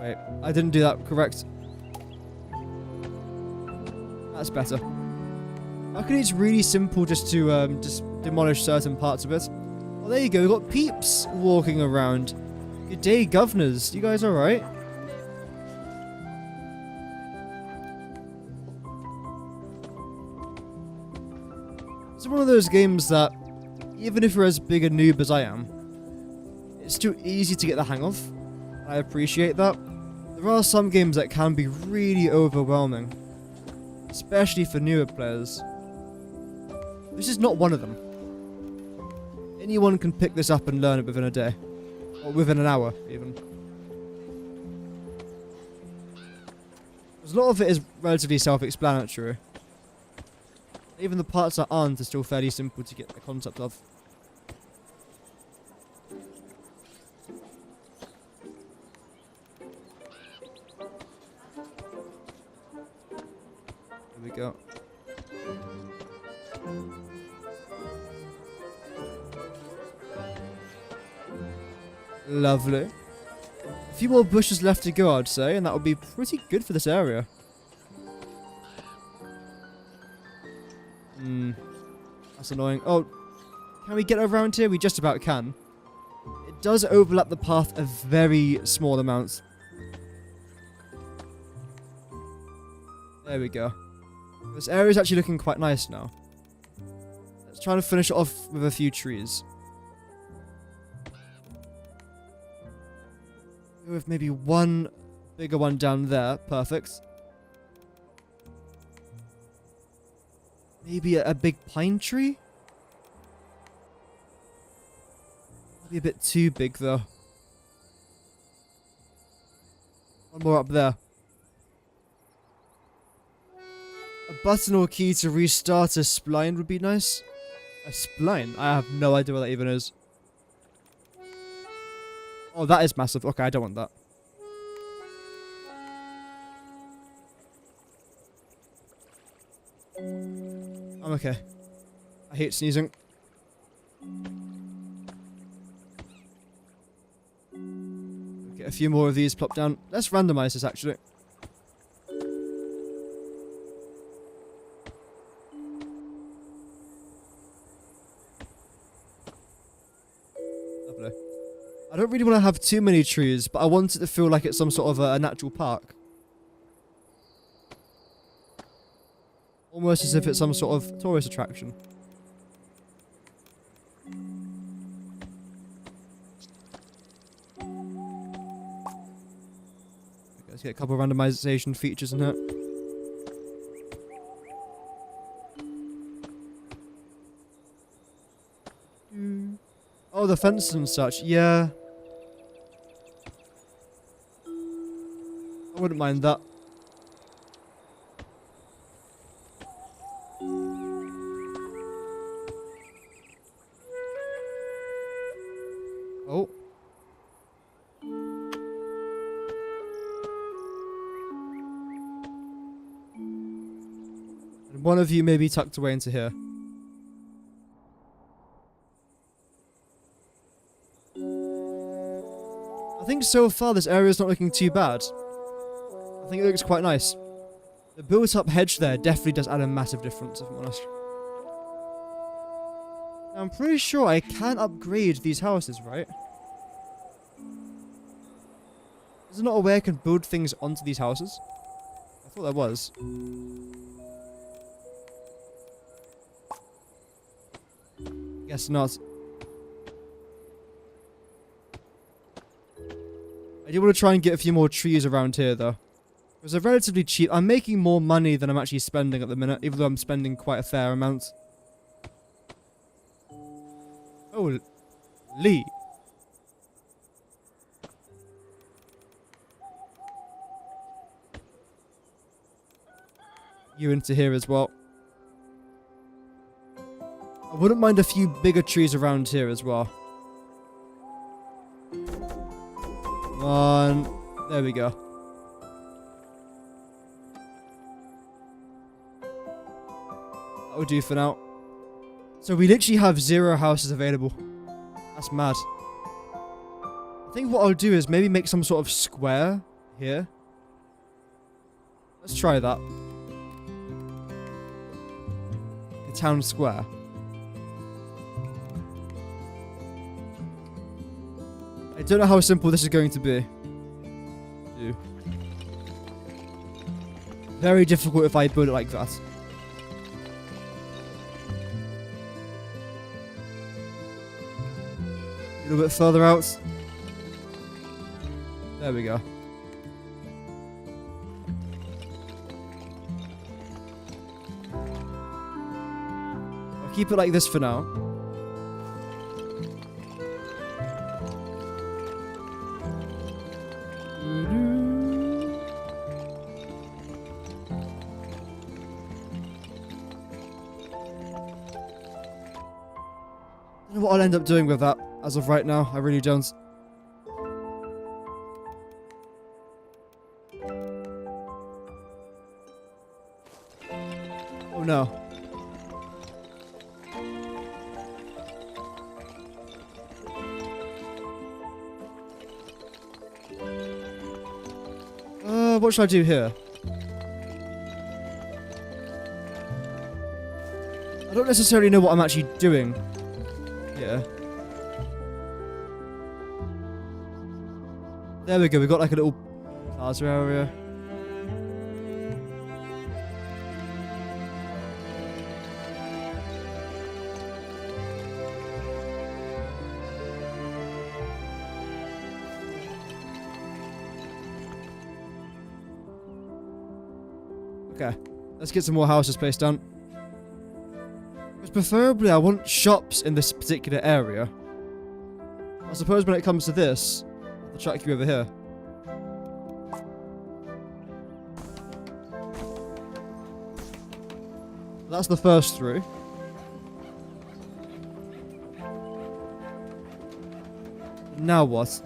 Wait, I didn't do that correct. That's better. How can it's really simple just to just demolish certain parts of it? Well, there you go. We've got peeps walking around. Good day, governors. You guys alright? It's one of those games that, even if you're as big a noob as I am, it's too easy to get the hang of. I appreciate that. There are some games that can be really overwhelming, especially for newer players. This is not one of them. Anyone can pick this up and learn it within a day. Or within an hour, even. Because a lot of it is relatively self-explanatory. Even the parts that aren't are still fairly simple to get the concept of. There we go. Lovely. A few more bushes left to go, I'd say, and that would be pretty good for this area. That's annoying. Oh, can we get around here? We just about can. It does overlap the path a very small amount. There we go. This area is actually looking quite nice now. Let's try to finish it off with a few trees. With maybe one bigger one down there. Perfect. Maybe a big pine tree? Maybe a bit too big though. One more up there. A button or key to restart a spline would be nice. A spline? I have no idea what that even is. Oh, that is massive. Okay, I don't want that. I'm okay. I hate sneezing. Get a few more of these plopped down. Let's randomize this actually. Lovely. I don't really want to have too many trees, but I want it to feel like it's some sort of a natural park. Almost as if it's some sort of tourist attraction. Okay, let's get a couple of randomization features in here. Oh, the fences and such. Yeah. I wouldn't mind that. Oh. And one of you may be tucked away into here. I think so far this area is not looking too bad. I think it looks quite nice. The built-up hedge there definitely does add a massive difference, if I'm honest. Now, I'm pretty sure I can upgrade these houses, right? Is there not a way I can build things onto these houses? I thought there was. Guess not. I do want to try and get a few more trees around here, though. Because they're relatively cheap. I'm making more money than I'm actually spending at the minute, even though I'm spending quite a fair amount. Oh, Lee. You into here as well. I wouldn't mind a few bigger trees around here as well. Come on. There we go. That will do for now. So we literally have 0 houses available. That's mad. I think what I'll do is maybe make some sort of square here. Let's try that. A town square. I don't know how simple this is going to be. Very difficult if I build it like that. A little bit further out. There we go. I'll keep it like this for now. I don't know what I'll end up doing with that as of right now. I really don't. Oh no. What should I do here? I don't necessarily know what I'm actually doing here. There we go, we've got like a little plaza area. Okay, let's get some more houses placed down. Because preferably I want shops in this particular area. I suppose when it comes to this, I'll track you over here. That's the first through. Now what?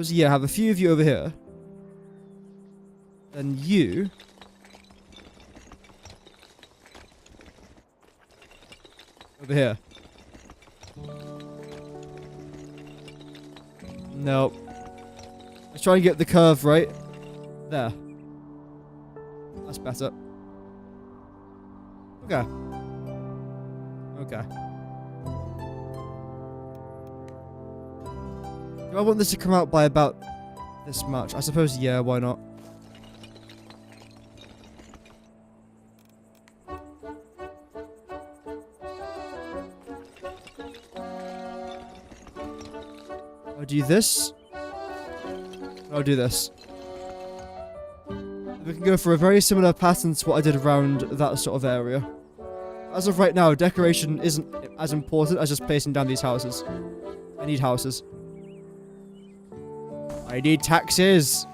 Yeah, have a few of you over here. Then you Over here. Nope. Let's try and get the curve right. There. That's better. Okay. Okay. Do I want this to come out by about this much? I suppose, yeah, why not? I'll do this. I'll do this. We can go for a very similar pattern to what I did around that sort of area. As of right now, decoration isn't as important as just placing down these houses. I need houses. I need taxes.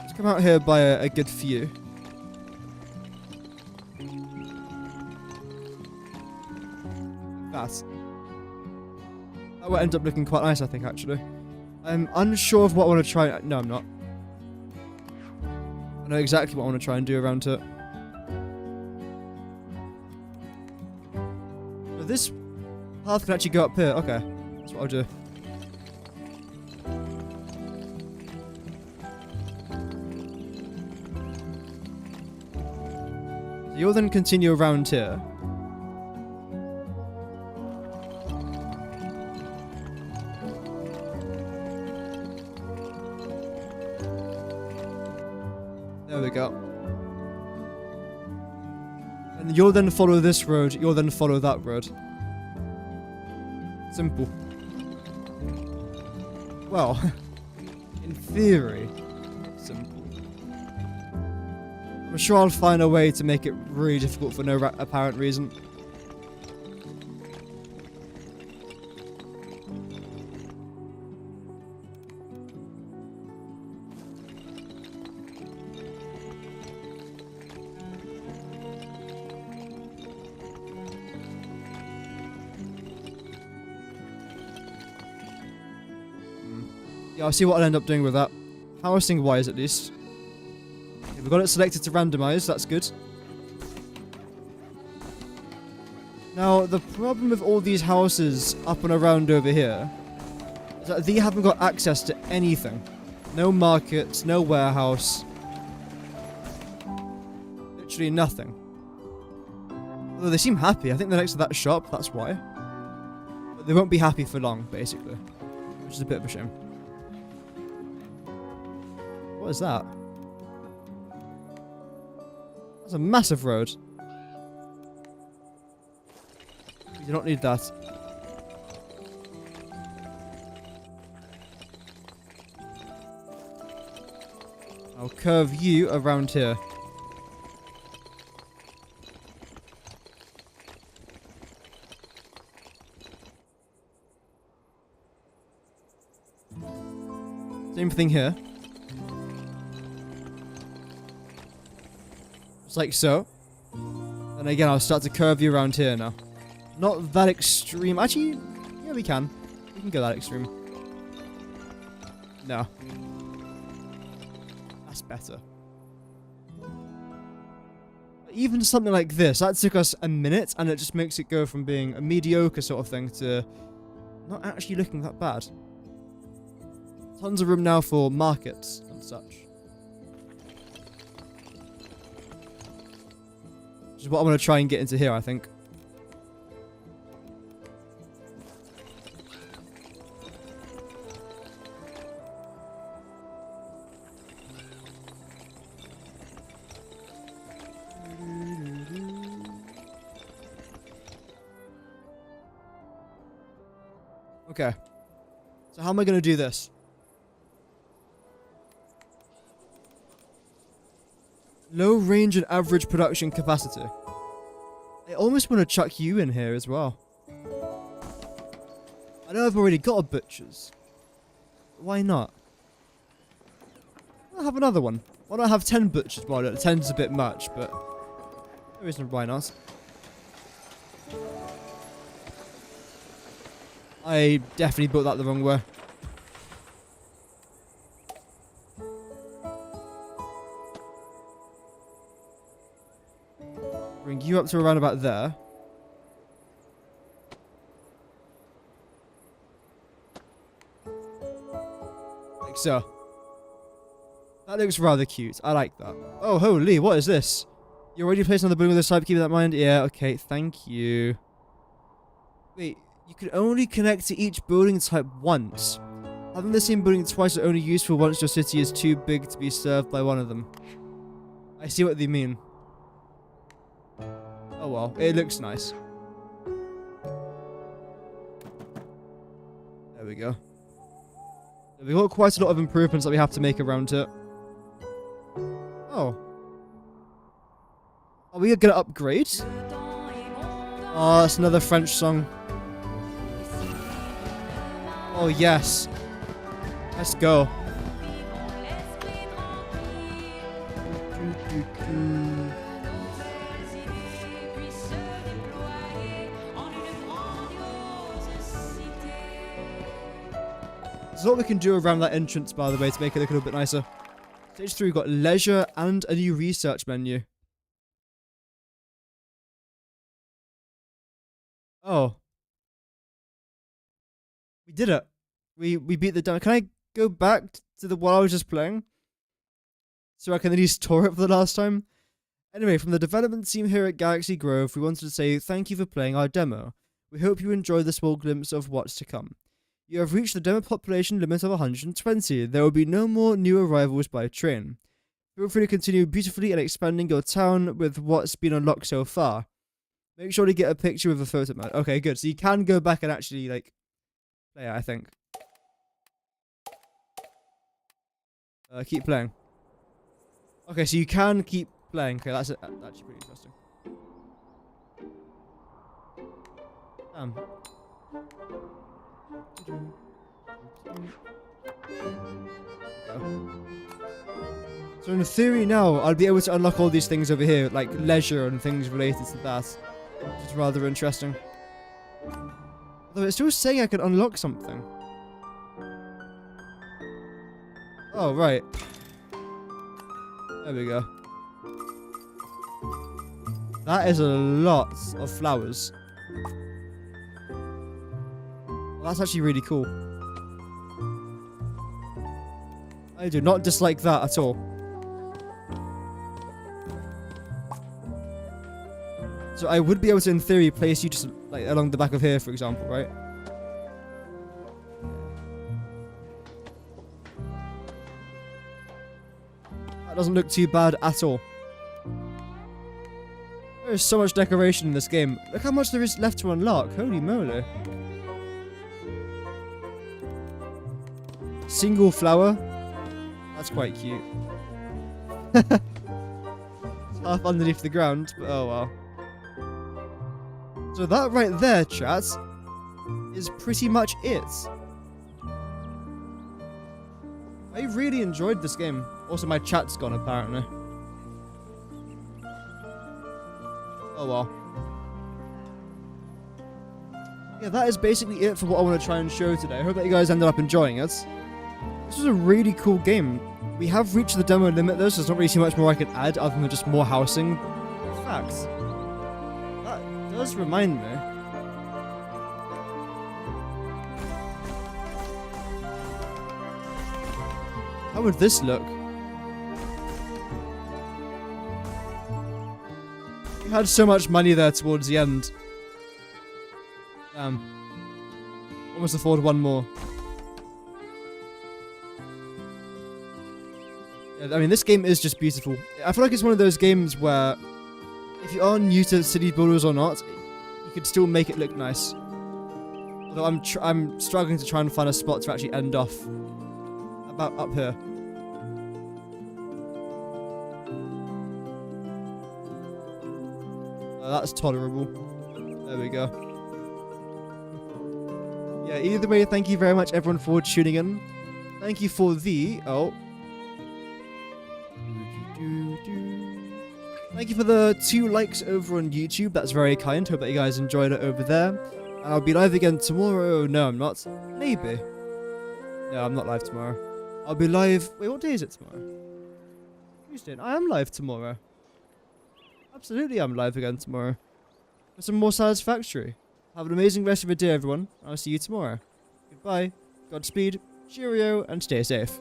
Let's come out here by a good few. That will end up looking quite nice, I think, actually. I'm unsure of what I want to try. No, I'm not. I know exactly what I want to try and do around it. So this path can actually go up here. Okay, that's what I'll do. So you'll then continue around here. There we go. And you'll then follow this road, you'll then follow that road. Simple. Well, in theory, simple. I'm sure I'll find a way to make it really difficult for no apparent reason. Yeah, I'll see what I'll end up doing with that. Housing wise, at least. Okay, we've got it selected to randomize, that's good. Now, the problem with all these houses up and around over here is that they haven't got access to anything. No markets, no warehouse. Literally nothing. Although they seem happy, I think they're next to that shop, that's why. But they won't be happy for long, basically. Which is a bit of a shame. What is that? That's a massive road. You do not need that. I'll curve you around here. Same thing here. Just like so. And again, I'll start to curve you around here now. Not that extreme. Actually, yeah, we can. We can go that extreme. No. That's better. Even something like this, that took us a minute, and it just makes it go from being a mediocre sort of thing to not actually looking that bad. Tons of room now for markets and such. Which is what I'm going to try and get into here, I think. Okay. So how am I going to do this? Low range and average production capacity. I almost want to chuck you in here as well. I know I've already got a butcher's. Why not? I'll have another one. Why not have 10 butchers? Well, 10's a bit much, but there isn't why not. I definitely built that the wrong way. you up to around about there. Like so. That looks rather cute. I like that. Oh, holy, what is this? You already placed another building with a side, keep that in mind? Yeah, okay, thank you. Wait, you can only connect to each building type once. Having the same building twice is only useful once your city is too big to be served by one of them. I see what they mean. Oh well, it looks nice. There we go. We've got quite a lot of improvements that we have to make around it. Oh. Are we gonna upgrade? Oh, that's another French song. Oh, yes. Let's go. This is what we can do around that entrance, by the way, to make it look a little bit nicer. Stage 3, we've got leisure and a new research menu. Oh. We did it. We beat the demo. Can I go back to the one I was just playing? So I can at least tour it for the last time? Anyway, from the development team here at Galaxy Grove, we wanted to say thank you for playing our demo. We hope you enjoyed the small glimpse of what's to come. You have reached the demo population limit of 120. There will be no more new arrivals by train. Feel free to continue beautifully and expanding your town with what's been unlocked so far. Make sure to get a picture with a photo mode. Okay, good. So you can go back and actually, like, play it, I think. Keep playing. Okay, so you can keep playing. Okay, that's actually pretty interesting. So in theory now, I'll be able to unlock all these things over here, like leisure and things related to that. Which is rather interesting. Although it's still saying I can unlock something. Oh, right. There we go. That is a lot of flowers. Well, that's actually really cool. I do not dislike that at all. So I would be able to, in theory, place you just like along the back of here, for example, right? That doesn't look too bad at all. There is so much decoration in this game. Look how much there is left to unlock. Holy moly. Single flower. That's quite cute. It's half underneath the ground, but oh well. So that right there, chat, is pretty much it. I really enjoyed this game. Also, my chat's gone, apparently. Oh well. Yeah, that is basically it for what I want to try and show today. I hope that you guys ended up enjoying it. This was a really cool game. We have reached the demo limit though, so there's not really too much more I can add other than just more housing. In fact, that does remind me. How would this look? We had so much money there towards the end. Almost afford one more. Yeah, I mean, this game is just beautiful. I feel like it's one of those games where, if you are new to city builders or not, you could still make it look nice. Although I'm struggling to try and find a spot to actually end off. About up here. That's tolerable. There we go. Yeah, either way, thank you very much everyone for tuning in. Thank you for the... Oh. Thank you for the 2 likes over on YouTube. That's very kind. Hope that you guys enjoyed it over there. And I'll be live again tomorrow. No, I'm not. Maybe. No, I'm not live tomorrow. I'll be live... Wait, what day is it tomorrow? Tuesday. I am live tomorrow. Absolutely, I'm live again tomorrow. For some more satisfactory. Have an amazing rest of your day, everyone. I'll see you tomorrow. Goodbye, Godspeed, cheerio, and stay safe.